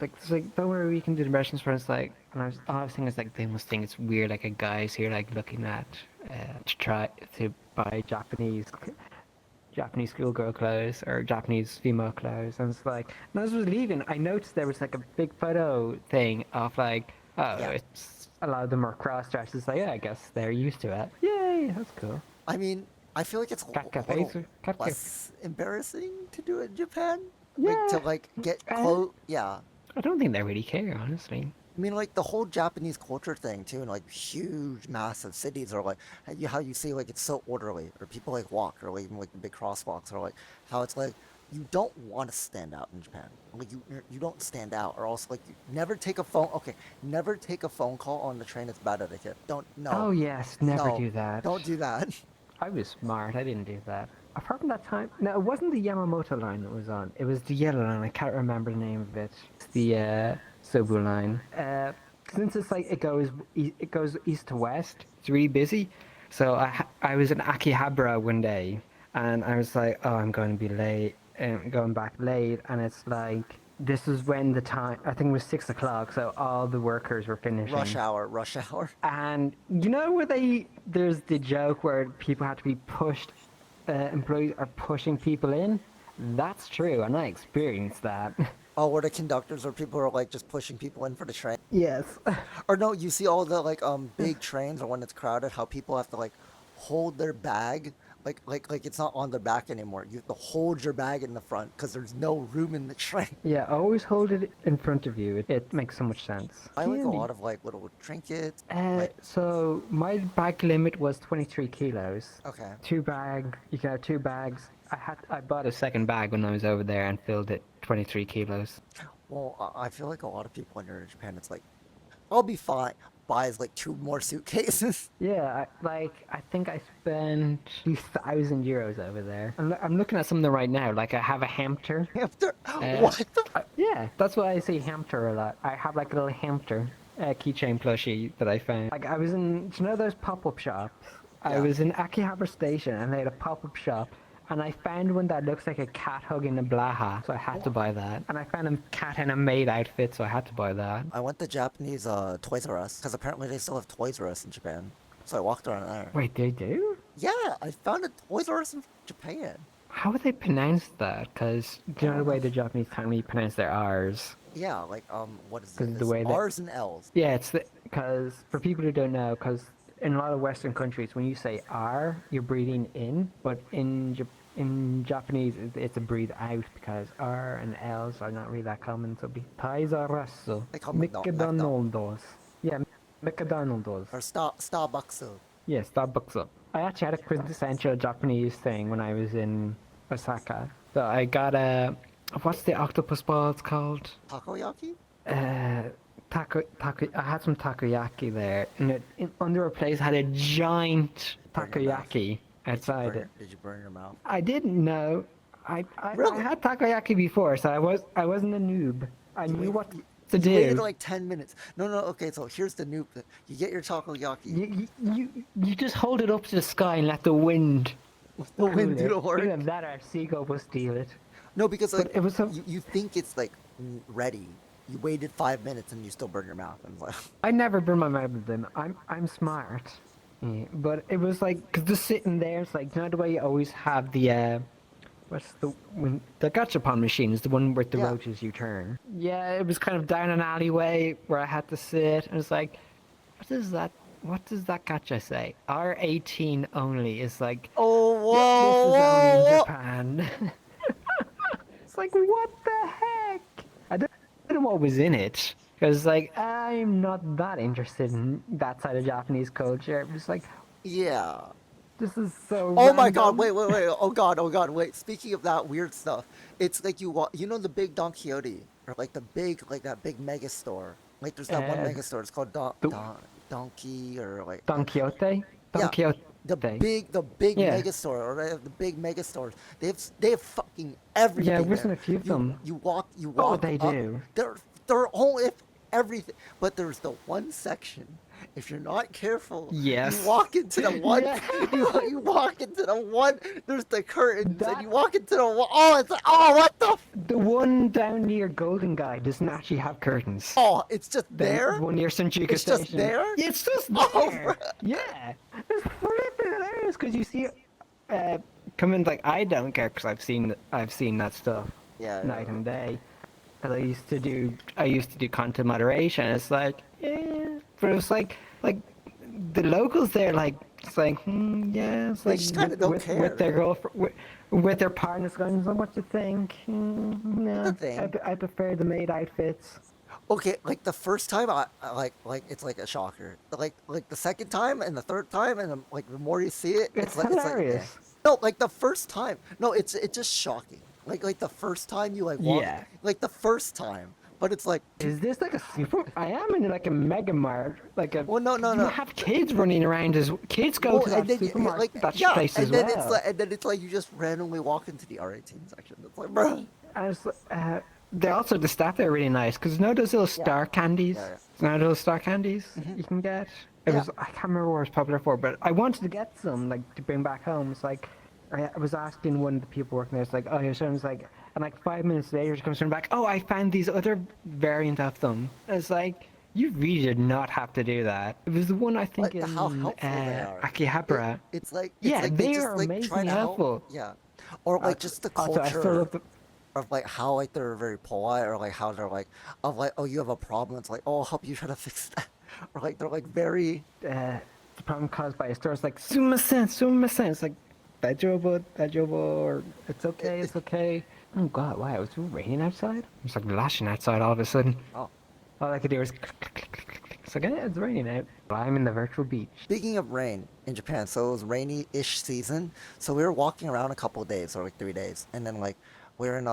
Like, it's like, don't worry, we can do the measurements for us. Like, and I was thinking, it's like, they must think it's weird, like a guy's here, like, looking at, to try to buy Japanese schoolgirl clothes or Japanese female clothes, and it's like, and as I was leaving, I noticed there was like a big photo thing of like, oh, Yeah. it's a lot of them are cross dressed. It's like, yeah, I guess they're used to it. Yay, that's cool. I mean, I feel like it's a Cat little cafes, cat less embarrassing to do it in Japan. Yeah. Like to like get clothes. Yeah. I don't think they really care, honestly. I mean, like the whole Japanese culture thing too, in like huge, massive cities, are like how you see like it's so orderly, or people like walk, or like even like the big crosswalks, or like how it's like you don't want to stand out in Japan. Like you don't stand out, or also like you never take a phone. Okay, never take a phone call on the train. It's bad etiquette. Don't no. Oh yes, never No, do that. don't do that. I was smart. I didn't do that. Apart from that time, no, it wasn't the Yamamoto line that was on. It was the yellow line. I can't remember the name of it. It's the Sobu line. Since it's like it goes east to west, it's really busy. So I was in Akihabara one day, and I was like, oh, I'm going to be late, and going back late, and it's like this was when the time, I think it was 6 o'clock, so all the workers were finishing. Rush hour, rush hour. And you know where there's the joke where people have to be pushed, employees are pushing people in? That's true, and I experienced that. Oh, where the conductors or people are like just pushing people in for the train. Yes. Or no, you see all the like big trains or when it's crowded, how people have to like hold their bag, like it's not on their back anymore. You have to hold your bag in the front because there's no room in the train. Yeah, always hold it in front of you. It makes so much sense. I like a Candy. lot of like little trinkets. So my bag limit was 23 kilos. Okay. You can have 2 bags. I bought a second bag when I was over there and filled it 23 kilos. Well, I feel like a lot of people when you're in Japan, it's like, I'll be fine. Buys like 2 more suitcases. Yeah, I think I spent 2,000 euros over there. I'm looking at something right now. Like I have a hamster. After what the? Yeah, that's why I say hamster a lot. I have like a little hamster keychain plushie that I found. Like I was in, do you know those pop-up shops? I Yeah. was in Akihabara Station and they had a pop-up shop. And I found one that looks like a cat hugging a blaha, so I had to buy that. And I found a cat in a maid outfit, so I had to buy that. I went to Japanese Toys R Us because apparently they still have Toys R Us in Japan. So I walked around there. Wait, they do? Yeah, I found a Toys R Us in Japan. How would they pronounce that? Because do you know the way the Japanese family pronounce their R's? Yeah, like what is 'Cause it? the way that- R's and L's. Yeah, it's because for people who don't know, because in a lot of Western countries, when you say R, you're breathing in, but in Japanese, it's a breathe out because R and L's are not really that common. So be Paisarasso, They call McDonald's. Yeah, McDonald's. Or Starbucks. Yeah, Starbucks up. I actually had a quintessential Japanese thing when I was in Osaka. So I got what's the octopus balls called? Takoyaki? I had some takoyaki there, and under a place had a giant Burn your mouth. takoyaki outside it. Did you burn your mouth? I didn't know. I Really? had takoyaki before, so I wasn't a noob. I knew what to You waited do. like 10 minutes. No, okay, so here's the noob thing. You get your takoyaki. You just hold it up to the sky and let the wind. The wind do cool the it. work. Either that or seagull will steal it. No, because like But it was so- you think it's like ready. You waited 5 minutes and you still burn your mouth. And it's like, I never burn my mouth with them. I'm smart. Yeah, but it was like, cause just sitting there, it's like, you know the way you always have the the gachapon machine is the one with the Yeah. roaches you turn. Yeah, it was kind of down an alleyway where I had to sit, and it's like, what does that gacha say? R18 only is like, oh this is only in whoa! Japan. like, what the heck? I don't know what was in it. Because, like, I'm not that interested in that side of Japanese culture. It was like, Yeah. this is so Oh my god, random. wait. Oh god, wait. Speaking of that weird stuff, it's like you know the big Don Quixote, or like the big, like that big mega store. Like there's that one Uh, mega store, it's called the Donkey, or like, Don Quixote? Don yeah, Quixote. the big Yeah. mega store, or they have the big mega stores. They have fucking Yeah, everything wasn't there. a few of them. You Oh, walk they up. do. They're all if everything, but there's the one section. If you're not careful, you Yes. walk into the one. Yeah. You walk into the one. There's the curtains, and you That walk into the one. Oh, it's like, oh, what the? the one down near Golden Guy doesn't actually have curtains. Oh, it's just The there. one near Shinjuku It's just Station. there. It's just Oh, there. Yeah. It's flipping hilarious because you see coming like I don't care because I've seen that stuff yeah. night and day. But I used to do content moderation. It's like, yeah, but it was like the locals there, like it's like, yeah, it's They like just kind of don't care. with their girlfriend, with their partners going, so what you think? The No, thing. I prefer the maid outfits. Okay, like the first time, I like it's like a shocker. Like the second time and the third time, and like the more you see it, It's it's like eh. hilarious. No, like the first time. No, it's just shocking. Like the first time you like walk, Yeah. like the first time, but it's like, Is this like a super? I am in like a mega mart, like a. well, no, You no. have kids running around as kids go Well, to and that then supermarket, like, that yeah, place and as then well. it's like you just randomly walk into the R18 section. It's like, bro. I was, they also the staff there are really nice because you know those little Yeah. star candies. Yeah, You know those star candies you can get. It Yeah. was I can't remember what it was popular for, but I wanted to get some like to bring back home. It's like I was asking one of the people working there. It's like, oh, your son's like, and like 5 minutes later, she comes from back. Oh, I found these other variant of them. And it's like. You really did not have to do that. It was the one I think Like in how helpful they are. Akihabara. It's like they They just are like try amazing to help. helpful. Yeah, or like just the Also, I still culture love the. of like how like they're very polite, or like how they're like, of like, oh, you have a problem, it's like, oh, I'll help you try to fix that. Or like they're like very, The problem caused by a store is like sumimasen. It's like dajobo, or it's okay, it, it's okay. Oh god, wow, it's raining outside. It's like lashing outside all of a sudden. oh. All I could do was click, click, click, click, click. It's like, yeah, it's raining out. I'm in the virtual beach. Speaking of rain in Japan, so it was rainy-ish season, so we were walking around a couple of days, or like 3 days, and then like we're in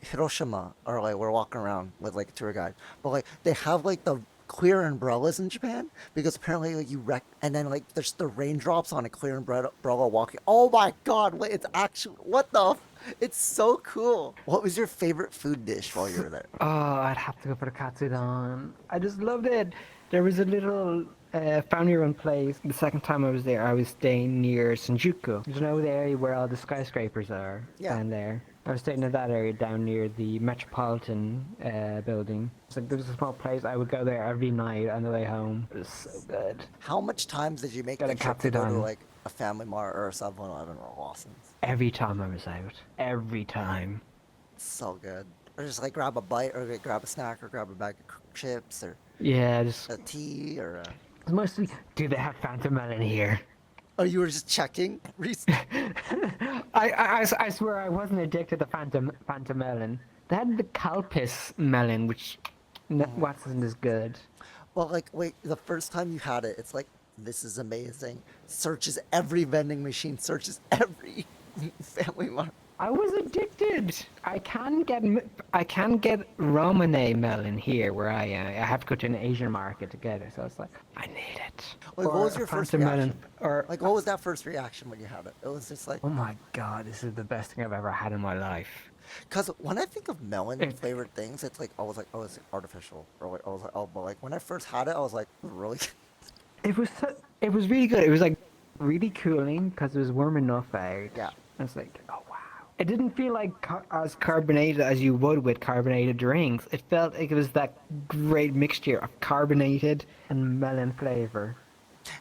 Hiroshima, or like we're walking around with like a tour guide, but like they have like the clear umbrellas in Japan, because apparently like and then like there's the raindrops on a clear umbrella walking. Oh my god, wait, it's actually, what the it's so cool. What was your favorite food dish while you were there? Oh, I'd have to go for the katsudon. I just loved it. There was a little family-run place. The second time I was there, I was staying near Shinjuku. You know the area where all the skyscrapers are Yeah. down there. I was staying in that area down near the Metropolitan building. It's like there was a small place. I would go there every night on the way home. It was so good. How much times did you make Got the a trip to go to katsudon. like a Family Mart or a 7-Eleven or Lawson's? Every time I was out. Every time. So good. Or just like grab a bite, or like, grab a snack, or grab a bag of chips, or Yeah, just a tea, or a... it's mostly. Do they have Fanta Melon here? Oh, you were just checking? I swear I wasn't addicted to Fanta Melon. They had the Calpis melon, which wasn't as good. Well, like, wait, the first time you had it, it's like, this is amazing. Searches every vending machine, searches every Family Mart. I was addicted. I can get Ramen melon here where I am. I have to go to an Asian market to get it. So it's like I need it. Like, what Or was your a first Fanta reaction? melon, or Like, what was that first reaction when you had it? It was just like, oh my god, this is the best thing I've ever had in my life. because when I think of melon It- flavored things, it's like, I was like, oh, it's artificial. Or like, I was like, oh, but like, when I first had it, I was like, really? It was really good. It was like really cooling because it was warm enough out. Yeah. It's like, oh wow. It didn't feel like as carbonated as you would with carbonated drinks. It felt like it was that great mixture of carbonated and melon flavor.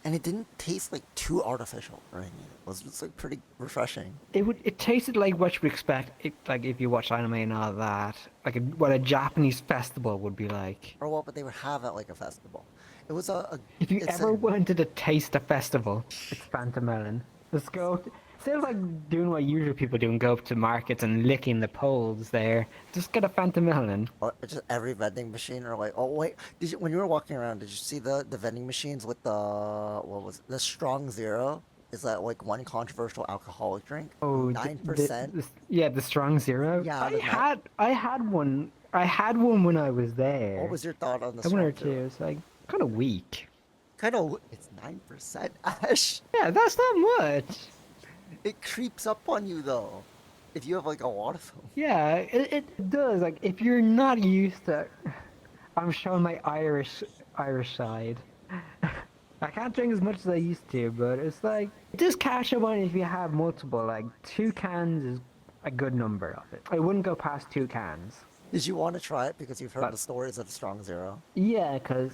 And it didn't taste like too artificial or anything. It was just like pretty refreshing. It tasted like what you would expect, like if you watch anime and all that, like what a Japanese festival would be like. Or what would they would have at like a festival. It was If you it's ever a, wanted to taste a festival, it's Fanta Melon. Let's go. instead of like doing what usual people do and go up to markets and licking the poles there, just get a Fanta Melon. Or just every vending machine, or like, oh wait, did you when you were walking around, did you see the vending machines with the what was it? The Strong Zero? Is that like one controversial alcoholic drink? Oh, 9%? yeah, the Strong Zero. Yeah, I had one. I had one when I was what there. was your thought on the I one or Strong two. Zero? It's like kind of weak. Kind of, it's 9%, Ash. Yeah, that's not much. It creeps up on you though, if you have like a lot of them. Yeah, it does. Like if you're not used to, I'm showing my Irish side. I can't drink as much as I used to, but it's like just catch up on it if you have multiple. Like 2 cans is a good number of it. I wouldn't go past 2 cans. Did you want to try it because you've heard But the stories of Strong Zero? yeah, because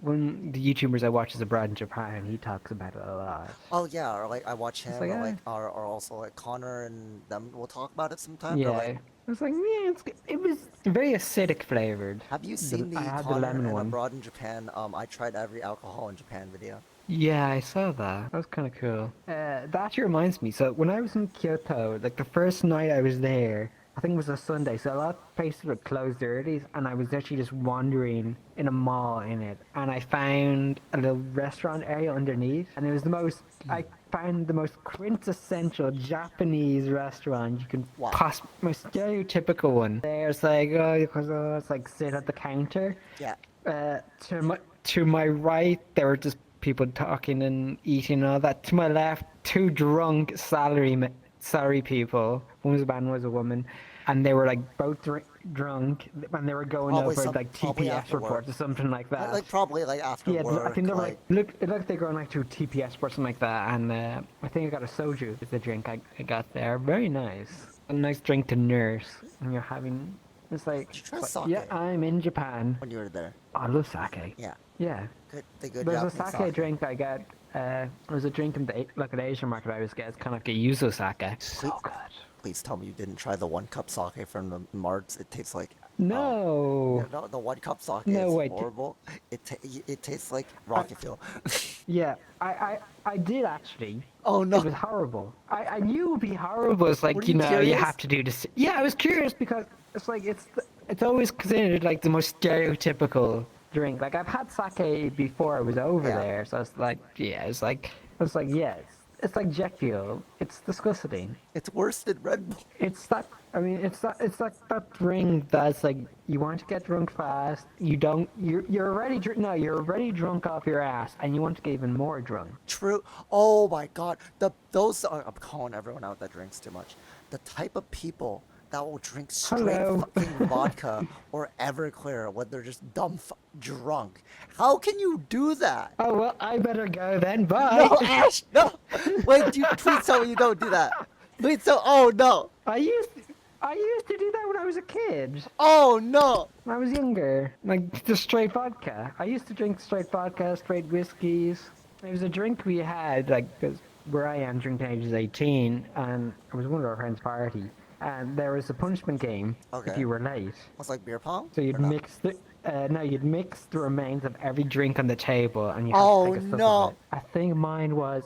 when the YouTubers I watch is abroad in Japan, he talks about it a lot. Oh yeah, or like I watch him, like, or like, or also like Connor and them will talk about it sometimes. Or Yeah, like, it's like yeah, it was very acidic flavored. have you seen I the had the Connor lemon and one. Abroad in Japan? I tried every alcohol in Japan video. Yeah, I saw that. That was kind of cool. That actually reminds me. So when I was in Kyoto, like the first night I was there, I think it was a Sunday, so a lot of places were closed early, and I was actually just wandering in a mall in it, and I found a little restaurant area underneath, and it was I found the most quintessential Japanese restaurant you can Wow. most stereotypical one. There's like, it's like sit at the counter. Yeah. To my right, there were just people talking and eating and all that. To my left, two drunk salary people. One was a man, one was a woman, and they were like both drunk, and they were going Probably over some- like probably TPS after work. reports or something like that. Like probably like after Yeah, work. I think they were like, it looked like they were going like to TPS or something like that, and I think I got a soju is the drink I got there. Very nice. A nice drink to nurse when you're having. It's like, Did you try it's like, sake? yeah, I'm in Japan. when you were there. Oh, I love sake. Yeah. Yeah. Good. The good There's a Japanese sake drink I get. There's a drink in the like an Asian market I always get. It's kind of like a yuzu sake. So good. Please tell me you didn't try the 1 cup sake from the marts. It tastes like No. no, the 1 cup sake No, is wait. horrible. It tastes like rocket fuel. Yeah, I did actually. Oh no. It was horrible. I knew it would be horrible. It's like Were you you know you curious? have to do this. Yeah, I was curious because it's like it's always considered like the most stereotypical drink. Like I've had sake before I was over Yeah. there, so it's like yeah, it's like yeah, it's like jet fuel. It's disgusting. It's worse than Red Bull. It's that. I mean, it's like that drink that's like you want to get drunk fast. You don't. You're already no. You're already drunk off your ass, and you want to get even more drunk. True. Oh my God. Those are. I'm calling everyone out that drinks too much. The type of people that will drink straight Hello. fucking vodka or Everclear when they're just drunk. How can you do that? Oh well, I better go then. Bye. No, Ash, no. Wait, please tell me you don't do that. Please tell. Oh no. I used to do that when I was a kid. Oh no. When I was younger, like just straight vodka. I used to drink straight vodka, straight whiskeys. It was a drink we had, like, because where I am, drinking age is 18, and it was one of our friends' party, and there was a punishment game if Okay. you were late. It's like beer pong. So you'd Or not? you'd mix the remains of every drink on the table, and you had Oh, to take a sip no. of it. I think mine was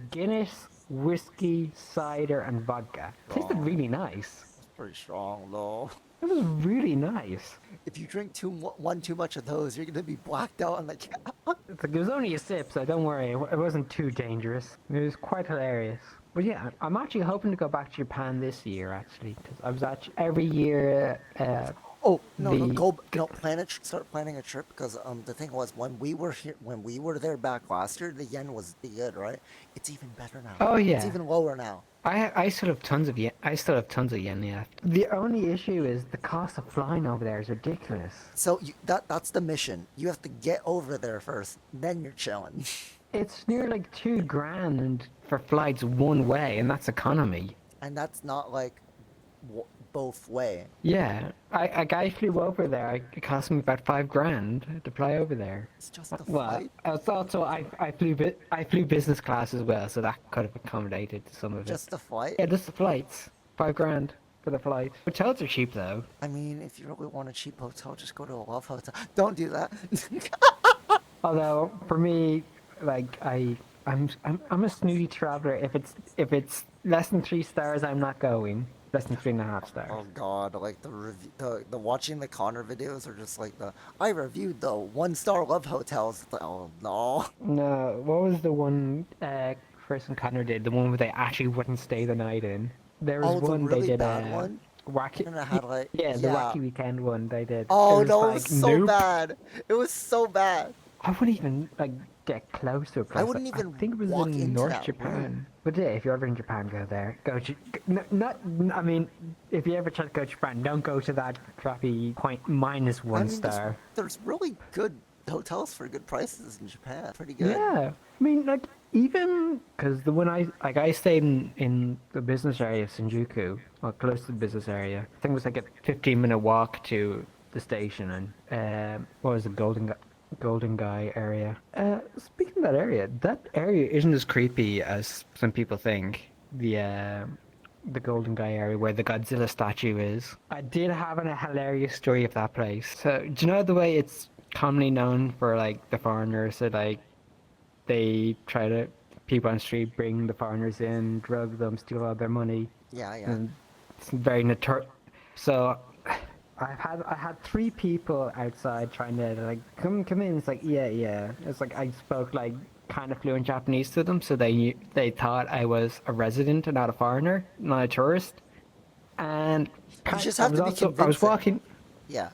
Guinness, whiskey, cider, and vodka. Tasted Oh. really nice. It's pretty strong though. It was really nice. If you drink one too much of those, you're gonna be blacked out on the couch. It's like it was only a sip, so don't worry. It wasn't too dangerous. It was quite hilarious. But yeah, I'm actually hoping to go back to Japan this year, actually, because I was actually every year. Oh no, The- start planning a trip because the thing was when we were there back last year, the yen was good, right? It's even better now. Oh, It's yeah. even lower now. I still have tons of yen. I still have tons of yen left. The only issue is the cost of flying over there is ridiculous. So that's the mission. You have to get over there first, then you're chilling. It's near like $2,000 for flights one way, and that's economy. And that's not like both way. Yeah, a guy flew over there. It cost me about $5,000 to fly over there. It's just the Well, flight. it's also I flew business class as well, so that could have accommodated some of it. Just the flight. Yeah, just the flights. $5,000 for the flight. Hotels are cheap though. I mean, if you really want a cheap hotel, just go to a love hotel. Don't do that. Although for me, like I I'm a snooty traveler. If it's less than 3 stars, I'm not going. Less than 3.5 stars. Oh God, like the watching the Connor videos are just like the I reviewed the 1 star love hotels. It's like, oh no. No, what was the one person Connor did? The one where they actually wouldn't stay the night in. There was Oh, the one they really did bad one? wacky. And it had like Yeah, the yeah. wacky weekend one they did. It Oh was no, it was like so nope. bad. It was so bad. I wouldn't even like get close to a I place. wouldn't I even think it was walk in into North that room. Japan. But yeah, if you're ever in Japan, go there. Go to not. I mean, if you ever try to go to Japan, don't go to that crappy point minus I one mean, star. there's really good hotels for good prices in Japan. Pretty good. Yeah, I mean, like even because the one I stayed in the business area of Shinjuku, or close to the business area. I think it was like a 15-minute walk to the station, and what was the Golden Guy area? Speaking of that area isn't as creepy as some people think. The Golden Guy area where the Godzilla statue is. I did have a hilarious story of that place. So, do you know the way it's commonly known for like the foreigners that like they try to people on the street bring the foreigners in, drug them, steal all their money, Yeah, yeah. and it's very notorious. So I had 3 people outside trying to like come in. It's like yeah. It's like I spoke like kind of fluent Japanese to them, so they thought I was a resident and not a foreigner, not a tourist. And You just I have was to be also I was convincing. walking. Yeah.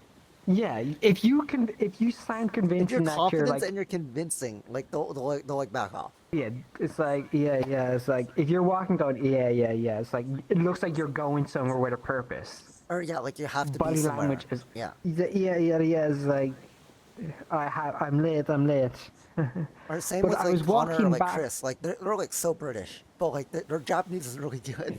Yeah, if you sound If you're convincing that you're confident like and you're convincing, like they'll like back off. yeah, it's like yeah. It's like if you're walking going yeah. It's like it looks like you're going somewhere with a purpose. Or yeah, like you have to be Body language somewhere. is Yeah. yeah. It's like I'm late. Or same But with I like was Connor or walking like back. Chris. Like they're like so British, but like their Japanese is really good.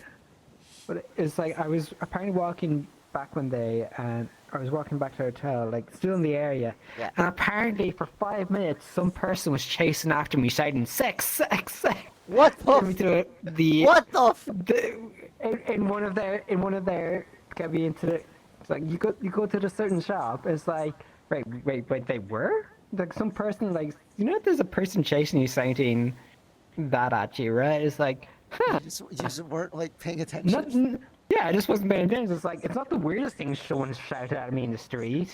But it's like I was apparently walking back one day, and I was walking back to the hotel, like still in the area, Yeah. and apparently for 5 minutes, some person was chasing after me, shouting sex," What the? get me through What the? in one of their get me into the. It's like you go to the certain shop. It's like wait, they were like some person like there's a person chasing you shouting that at you, right? It's like. Huh. You just weren't like paying Not, attention. yeah, I just wasn't paying attention. It's like it's not the weirdest thing someone shouted at me in the street.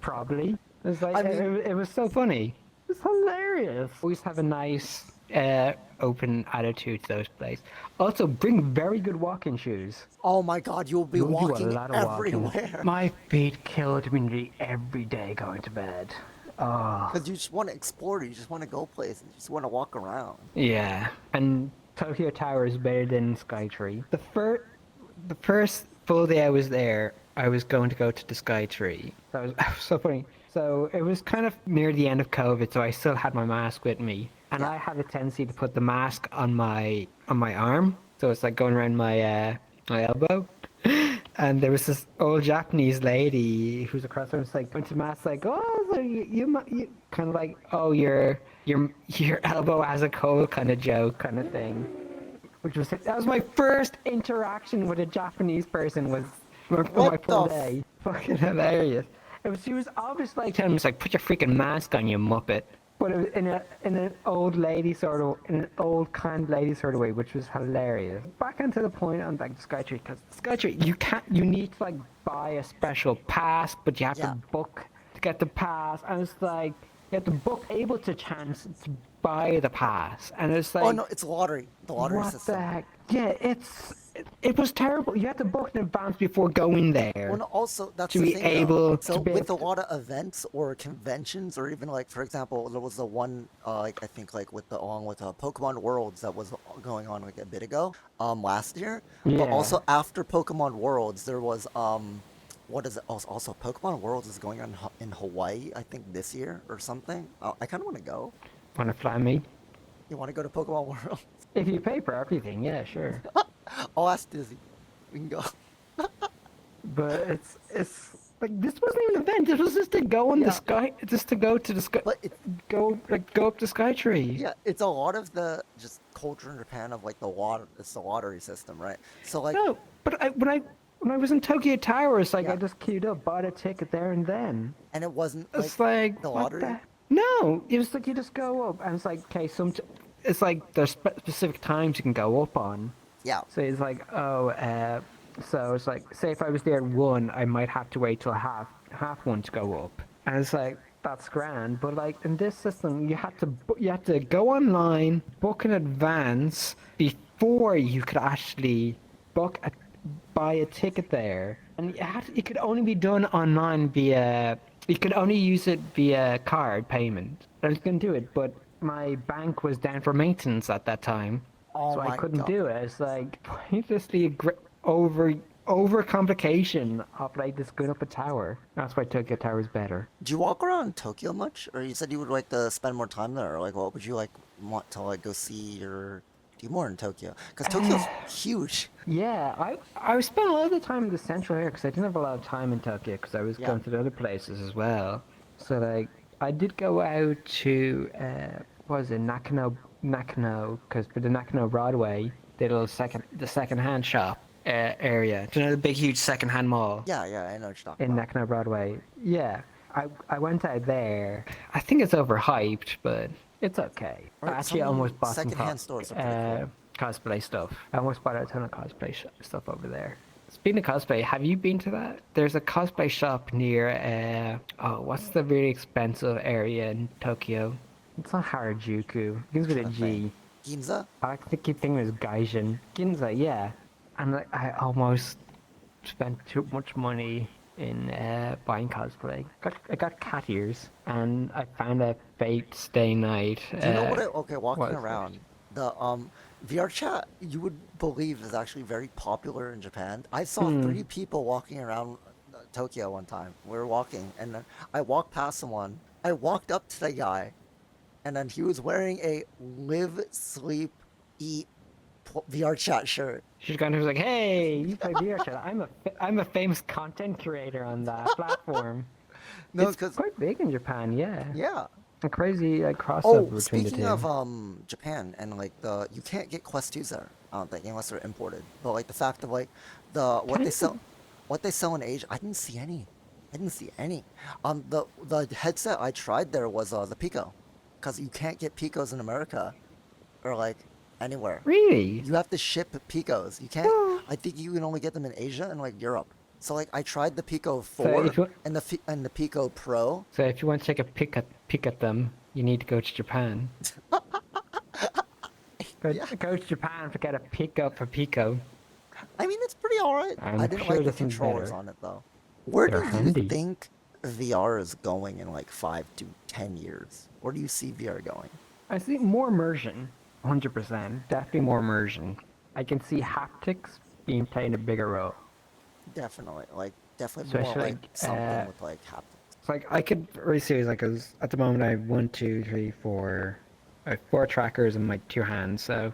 Probably. It's like I mean, it was so funny. It's hilarious. Always have a nice, open attitude to those places. Also, bring very good walking shoes. oh my God, you'll be You'll do a walking lot of walking. everywhere. My feet killed me nearly every day going to bed. Oh. Because you just want to explore, you just want to go places, you just want to walk around. Yeah, and Tokyo Tower is better than Skytree. The first full day I was there, I was going to go to the Skytree. That was, that was so funny. So it was kind of near the end of COVID, so I still had my mask with me, and Yeah. I have a tendency to put the mask on my arm, so it's like going around my elbow. And there was this old Japanese lady who's across the room, like went to mass, like, oh, so you kind of like, oh, your elbow has a cold kind of joke, kind of thing. Which was that was my first interaction with a Japanese person was for my What full the? day. Fucking hilarious. She was obviously like telling me, like, put your freaking mask on, you muppet. But it was in an old lady sort of, in an old kind lady sort of way, which was hilarious. Back onto the point on like Skytree, because Skytree, you need to like buy a special pass, but you have Yeah. to book to get the pass, and it's like you have to book able to chance to buy the pass, and it's like Oh no, it's lottery. The lottery what system. the heck? Yeah, it was terrible. You had to book in advance before going Well, there no, also that's to the be thing able though. So to be. with a lot of events or conventions, or even like for example, there was the one like I think like with the along with Pokemon Worlds that was going on like a bit ago, last year. But Yeah. also after Pokemon Worlds, there was what is it? Also Pokemon Worlds is going on in Hawaii, I think this year or something. I kind of want to go. Want to fly me? You want to go to Pokemon World? If you pay for everything, yeah, sure. I'll ask Dizzy. We can go. But it's like this wasn't even an event. This was just to go on the Yeah. sky, just to go to the sky, But it's go up the Skytree. yeah, it's a lot of the just culture in Japan of like the water. It's the lottery system, right? So like, No, but when I was in Tokyo Tower, it's like Yeah. I just queued up, bought a ticket there and then. and it wasn't It's like the what lottery. the? No, it was like you just go up, and it's like okay, it's like there's specific times you can go up on. Yeah. So it's like so it's like say if I was there at 1, I might have to wait till half 1 to go up, and it's like that's grand. But like in this system, you had to go online, book in advance before you could actually book a buy a ticket there, and it could only be done online via. You could only use it via card payment. I was gonna do it, but my bank was down for maintenance at that time, Oh so I my couldn't god. do it. It's like pointlessly over complication of like just going up a tower. That's why Tokyo Tower is better. Do you walk around Tokyo much? Or you said you would like to spend more time there? Or like what would you like want to like go see or do more in Tokyo? Because Tokyo's huge. Yeah, I spent a lot of the time in the central area because I didn't have a lot of time in Tokyo because I was Yeah. going to the other places as well. So like I did go out to what was it Nakano because for the Nakano Broadway the little the second hand shop area. Do you know the big huge second hand mall Yeah, yeah, I know what you're talking in about. Nakano Broadway? Yeah, I went out there. I think it's overhyped, but it's okay. I Or actually some almost bought some secondhand stores are pretty cool. cosplay stuff. I almost bought a ton of cosplay stuff over there. Speaking of cosplay, have you been to that? There's a cosplay shop near, oh, what's the really expensive area in Tokyo? It's not Harajuku. It begins with a Trying to think. G. Ginza? I keep thinking it was Gaijin. Ginza, yeah. And like, I almost spent too much money in buying cosplay. I got cat ears, and I found a Fate Stay Night. Do you know what okay, walking What is it? around, the VRChat you would believe is actually very popular in Japan. I saw Hmm. 3 people walking around Tokyo one time. We were walking and then I walked past someone. I walked up to the guy and then he was wearing a live, sleep, eat VRChat shirt. She's gone. Who's like, "Hey, you play VRChat? I'm a famous content creator on that platform. No, It's because quite big in Japan, yeah. yeah. A crazy like Oh, crossover between the speaking two. of Japan and like the you can't get Quest 2s there, I don't think, unless they're imported. But like the fact of like the Can you? what they sell in Asia, I didn't see any. I didn't see any. The headset I tried there was the Pico, because you can't get Picos in America or like anywhere. Really? You have to ship Picos. You can't. Well, I think you can only get them in Asia and like Europe. So like I tried the Pico so 4 and the Pico Pro. if you want to take a pick at them, you need to go to Japan. Yeah. Go to Japan and get a pick up for Pico. I mean, it's pretty alright. I I'm didn't sure like the this one's controllers better. on it though. Where They're do you handy. think VR is going in like 5 to 10 years? Where do you see VR going? I see more immersion, 100%. Definitely more immersion. I can see haptics being playing a bigger role. Definitely more Especially like like something with like haptics. it's like I could really serious like 'cause at the moment I have one, two, three, four, I have 4 trackers in my 2 hands, so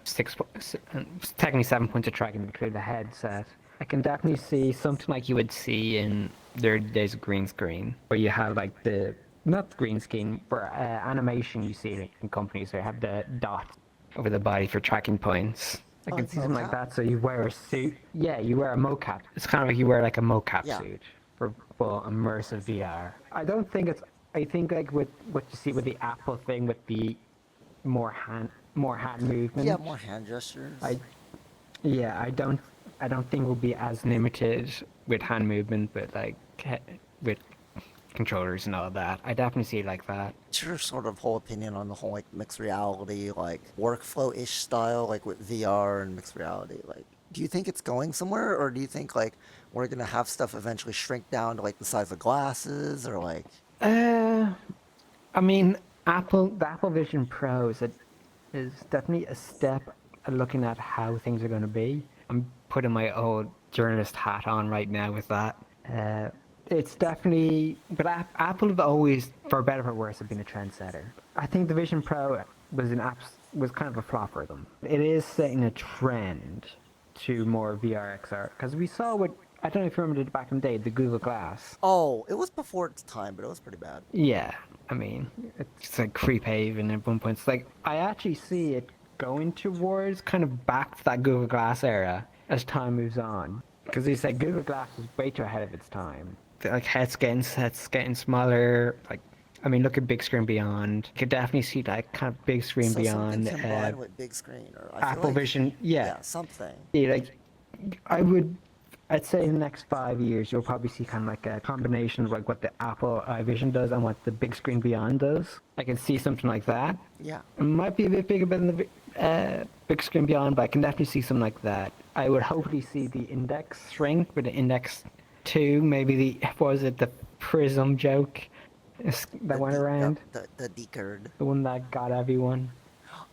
technically 7 points of tracking include the headset. I can definitely see something like you would see in their days of green screen, where you have like the not green screen for animation you see in companies where you have the dot over the body for tracking points. I can Like see something like mocap? that. So you wear a suit. Yeah, you wear a mocap. It's kind of like you wear like a mocap Yeah. suit for full immersive VR. I don't think it's. I think like with what you see with the Apple thing with the more hand Yeah, movement. more hand gestures. I yeah, I don't think we'll be as limited with hand movement, but like with controllers and all that. I definitely see it like that. What's your sort of whole opinion on the whole like mixed reality, like workflow-ish style, like with VR and mixed reality? Like, do you think it's going somewhere, or do you think like we're gonna have stuff eventually shrink down to like the size of glasses, or like, Uh, I mean, the Apple Vision Pro is definitely a step at looking at how things are going to be. I'm putting my old journalist hat on right now with that. Uh, it's definitely, but Apple have always, for better or for worse, have been a trendsetter. I think the Vision Pro was kind of a flop for them. It is setting a trend to more VR XR because we saw what I don't know if you remember back in the day the Google Glass. oh, it was before its time, but it was pretty bad. Yeah, I mean, it's like creep haven at one point. It's like I actually see it going towards kind of back to that Google Glass era as time moves on. Because they said Google Glass was way too ahead of its time. Like headsets getting smaller, like I mean, look at Big Screen Beyond. You could definitely see that kind of Big Screen So something Beyond, combined with big screen, or I feel Apple like, Vision. Yeah, yeah, something. yeah, like I'd say in the next 5 years, you'll probably see kind of like a combination of like what the Apple iVision does and what the Big Screen Beyond does. I can see something like that. Yeah. It might be a bit bigger than the Big Screen Beyond, but I can definitely see something like that. I would hopefully see the Index shrink with the Index 2, maybe what was it, the Prism joke that went around? The decurred. The one that got everyone.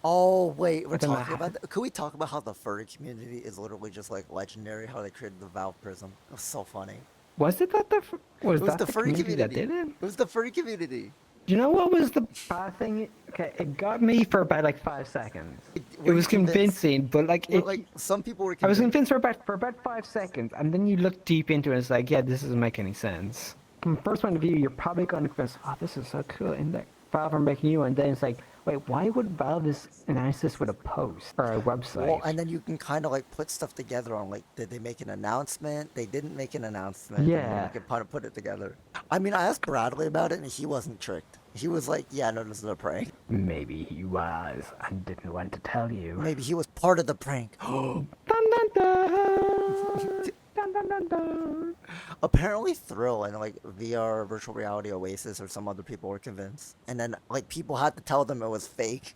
Oh wait, we're I don't know. talking about that. Could we talk about how the furry community is literally just like legendary? How they created the Valve Prism. It was so funny. Was it that was It was that the the furry community that community. did it? It was the furry community. You know what was the bad thing? Okay, it got me for about like 5 seconds. It Were you was convinced? convincing, but like Well, like some people were I was convinced. convinced for about 5 seconds, and then you look deep into it, and it's like, yeah, this doesn't make any sense. From first point of view, you're probably going to convince, oh, this is so cool, and like Valve are making you, and then it's like, wait, why would Valve announce this with a post or a website? Well, and then you can kind of like put stuff together on like, did they make an announcement? They didn't make an announcement. And then Yeah. you can kind of put it together. I mean, I asked Bradley about it, and he wasn't tricked. He was like, yeah, no, this is a prank. Maybe he was and didn't want to tell you. Maybe he was part of the prank. Dun, dun, dun. Dun, dun, dun, dun. Apparently Thrill and like VR Virtual Reality Oasis or some other people were convinced. And then like people had to tell them it was fake.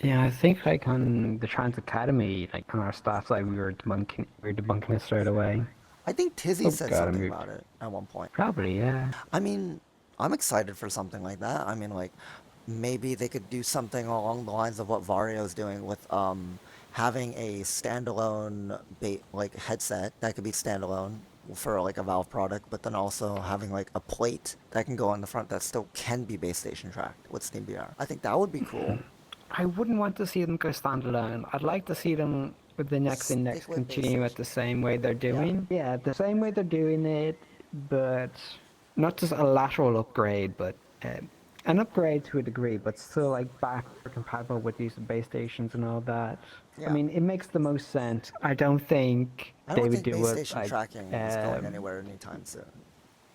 Yeah, I think like on the Trans Academy, like on our staff side, we were debunking it straight away. I think Tizzy Oh, said God, I something moved. about it at one point. Probably, yeah. I mean, I'm excited for something like that. I mean, like maybe they could do something along the lines of what Vario's doing with having a standalone like headset that could be standalone for like a Valve product, but then also having like a plate that can go on the front that still can be base station tracked with Steam VR. I think that would be cool. I wouldn't want to see them go standalone. I'd like to see them with the next Stick index with continue at the same way they're doing. Yeah, the same way they're doing it, but not just a lateral upgrade, but an upgrade to a degree, but still like back compatible with use of base stations and all that. Yeah. I mean, it makes the most sense. I don't think I they don't would think do base it station like. tracking is going anywhere anytime soon.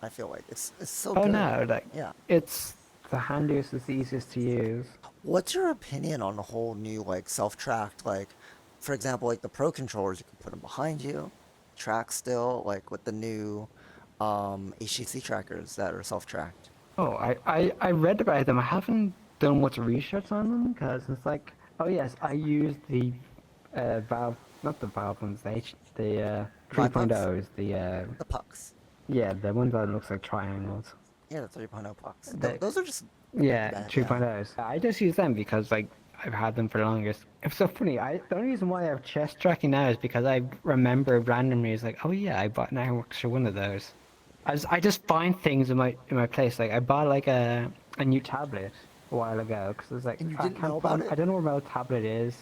I feel like it's so Oh good. no, like Yeah. it's the handiest, it's the easiest to use. What's your opinion on the whole new like self-tracked, like for example, like the Pro controllers, you can put them behind you, track still, like with the new HTC trackers that are self-tracked. Oh, I read about them. I haven't done much research on them because it's like, oh yes, I used the Valve, not the Valve ones, the Live pucks? 3.0s, The pucks. yeah, the ones that looks like triangles. Yeah, the 3.0 pucks. The- Those are just Yeah, bad, 3.0s. I just use them because like I've had them for the longest. It's so funny. The only reason why I have chest tracking now is because I remember randomly. It's like, oh yeah, I bought an extra one of those. I just find things in my place. Like I bought like a new tablet a while ago because it's like And you I didn't can't know about find. it? I don't know where my tablet is.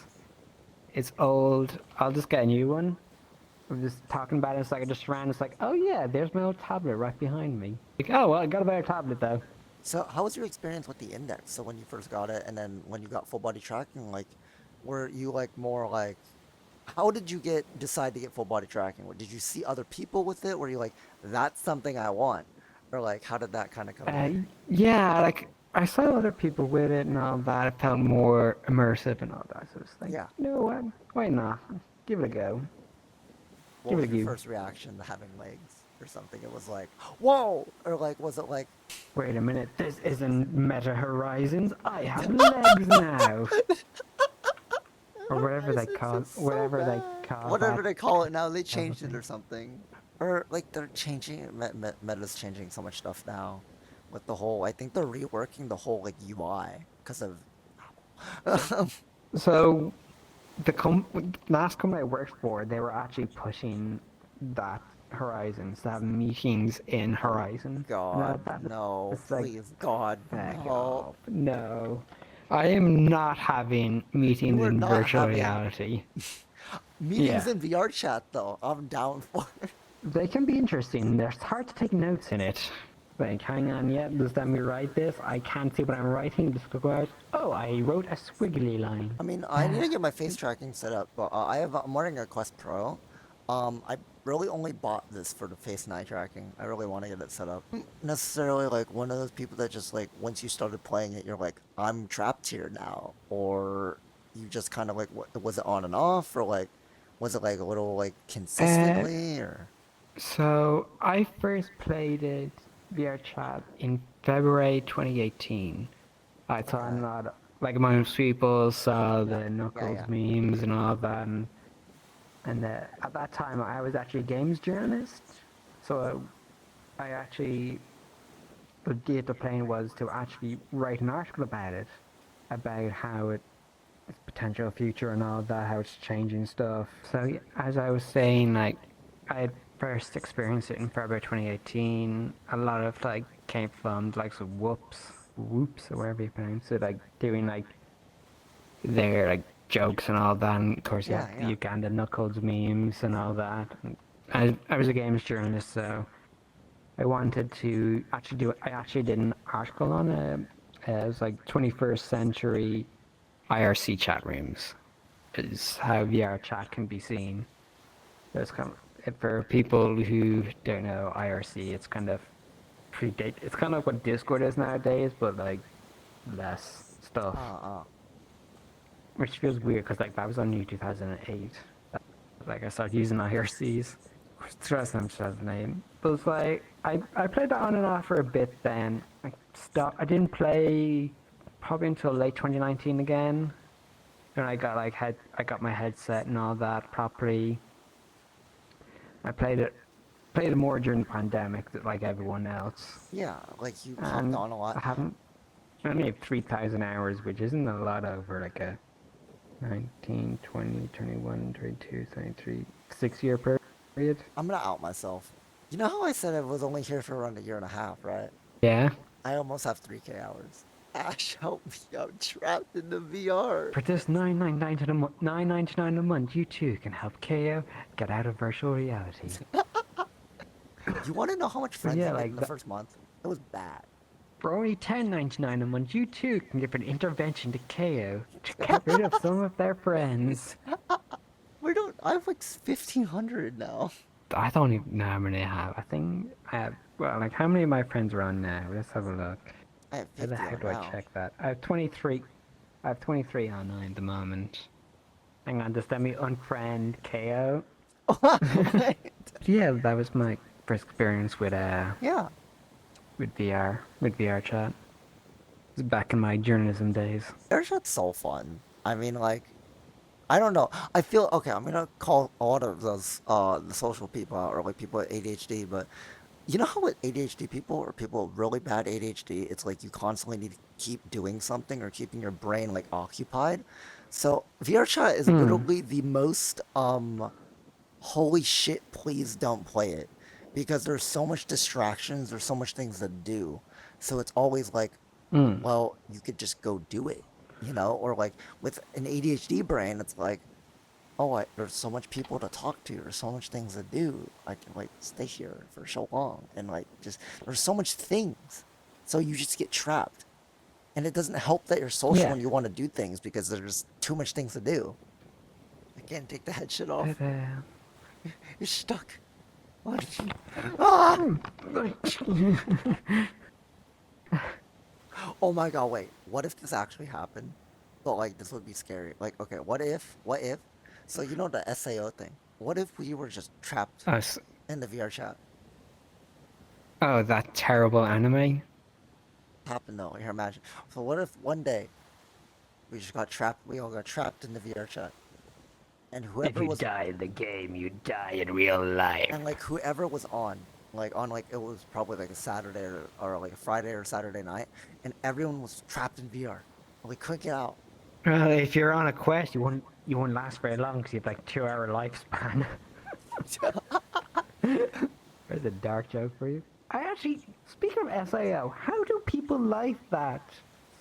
It's old. I'll just get a new one. I'm just talking about it. It's like I just ran. It's like, oh yeah, there's my old tablet right behind me. Like, oh well, I got a better tablet though. So how was your experience with the Index? So when you first got it, and then when you got full body tracking, like, were you like more like, how did you decide to get full body tracking? Did you see other people with it? Were you like, that's something I want, or like, how did that kind of come about? Yeah, like I saw other people with it and all that. It felt more immersive and all that. So it's like, Yeah. you know what? Why not? Give it a go. What Give was it a your go. first reaction to having legs or something? It was like, whoa, or like, was it like, Wait a minute. This isn't Meta Horizons. I have legs now. Or whatever they Horizons call. is so Whatever they bad. call. Whatever that. they call it now, they changed it thing. or something. Or like they're changing, Meta's changing so much stuff now with the whole, I think they're reworking the whole like UI because of Apple. So the last company I worked for, they were actually pushing that Horizons to have meetings in Horizon. And God, no, it's like, please, God, heck no. off. No. I am not having meetings You are in not virtual having- reality. Meetings Yeah. in VR chat though, I'm down for it. They can be interesting. It's hard to take notes in it. Like, hang on, yeah, does that me write this? I can't see what I'm writing. Just go out. Oh, I wrote a squiggly line. I mean, I need to get my face tracking set up, but I'm wearing a Quest Pro. I really only bought this for the face and eye tracking. I really want to get it set up. Necessarily like one of those people that just like once you started playing it, you're like, I'm trapped here now, or you just kind of like, what was it on and off, or like, was it like a little like Uh, consistently, or so I first played it VRChat in February 2018. I saw a okay, lot, like most people saw yeah, the yeah, Knuckles yeah, memes and all that, and at that time I was actually a games journalist, so I actually the date of playing was to actually write an article about how its potential future and all that, how it's changing stuff. So yeah, as I was saying, like I had first experienced it in February 2018. A lot of like came from the likes of Whoops, or whatever you pronounce it, like doing like their like jokes and all that. And of course, you had yeah, the yeah. Uganda Knuckles memes and all that. And I was a games journalist, so I wanted to actually do. I actually did an article on it. It was like 21st century IRC chat rooms is how VR chat can be seen. It's kind of, for people who don't know IRC, it's kind of predate. It's kind of what Discord is nowadays, but like less stuff, Uh, which feels weird because like that was only 2008. Like I started using IRCs. 2008. But it's like I played that on and off for a bit. Then I stopped. I didn't play probably until late 2019 again. When I got I got my headset and all that properly. I played it more during the pandemic, like everyone else, yeah, like you hopped and on a lot. I haven't. I only have 3,000 hours, which isn't a lot over like a 19, 20, 21, 22, 23, 6 year period. I'm gonna out myself. You know how I said I was only here for around a year and a half, right? Yeah. I almost have 3K hours. Ash, help me! I'm trapped in the VR. For just 9.99 a month, you too can help KO get out of virtual reality. You want to know how much But friends I yeah, made in like the first month? It was bad. for only 10.99 a month, you too can give an intervention to KO to get rid of some of their friends. We don't. I have like 1,500 now. I don't even know how many I have. I think I have. Well, like how many of my friends are on now? Let's have a look. I have How the 50 heck on do I now. check that? I have 23. I have 23 online at the moment. Hang on, just let me unfriend KO. Wait. Yeah, that was my first experience Yeah. with VR chat. It was back in my journalism days. They're just so fun. I mean, like, I don't know. I feel okay. I'm gonna call a lot of those the social people out, or like people with ADHD. But you know how with ADHD people or people with really bad ADHD, it's like you constantly need to keep doing something or keeping your brain like occupied. So VRChat is Hmm. literally the most holy shit, please don't play it. Because there's so much distractions, there's so much things to do. So it's always like, Hmm. well, you could just go do it, you know? Or like with an ADHD brain, it's like, oh, there's so much people to talk to, there's so much things to do. I can like stay here for so long. And like, just, there's so much things. So you just get trapped. And it doesn't help that you're social Yeah. and you want to do things because there's too much things to do. I can't take the head shit off. But You're stuck. What? Ah! Oh my god, wait. What if this actually happened? But like this would be scary. Like, okay, what if? So you know the SAO thing. What if we were just trapped us. in the VR chat? Oh, that terrible anime. Happened though. Here, imagine. So what if one day we just got trapped? We all got trapped in the VR chat, and If whoever you was, die in the game, you die in real life. and like whoever was on like it was probably like a Saturday or like a Friday or Saturday night, and everyone was trapped in VR. And we couldn't get out. Well, if you're on a quest, you won't last very long because you have like 2 hour lifespan. There's a dark joke for you. I actually, speaking of SAO, how do people like that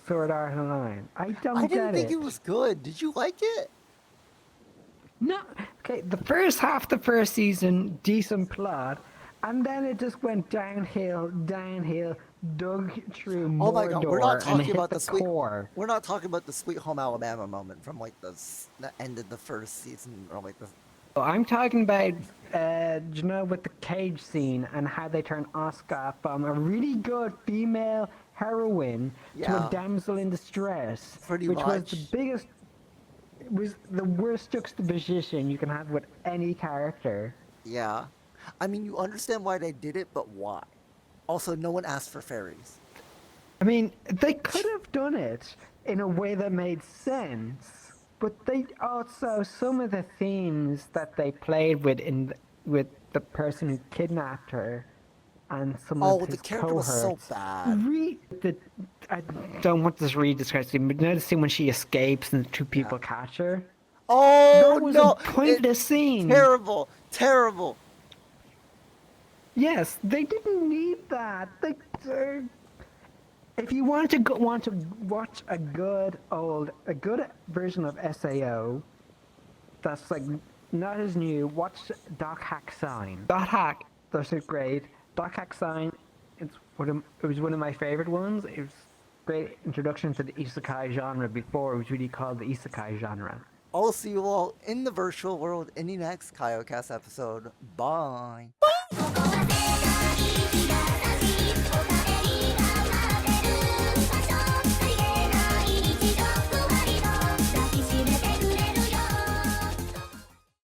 Sword Art Online? I I don't didn't get think it it. was good. Did you like it? No, okay, the first half, the first season, decent plot, and then it just went downhill, downhill, dug through Oh my God, we're not Mordor, and talking hit about the the sweet. core. We're not talking about the Sweet Home Alabama moment from like the that ended the first season or like the. I'm talking about, with the cage scene and how they turn Asuka from a really good female heroine to a Yeah, damsel in distress, pretty which was the much. biggest, was the worst juxtaposition you can have with any character. Yeah. I mean, you understand why they did it, but why? Also, no one asked for fairies. I mean, they could have done it in a way that made sense, but they also some of the themes that they played with with the person who kidnapped her and some of Oh, the his character was so cohorts. bad. I don't want this really describing, but notice when she escapes and the two Yeah. people catch her. Oh That was a no! It pointless scene. terrible, terrible. Yes, they didn't need that. If you want to watch a good version of SAO, that's like not as new. Watch Doc Hack Sign. Doc Hack, those are great. Doc Hack Sign, it was one of my favorite ones. It was great introduction to the isekai genre before it was really called the isekai genre. I'll see you all in the virtual world in the next KaioCast episode. Bye.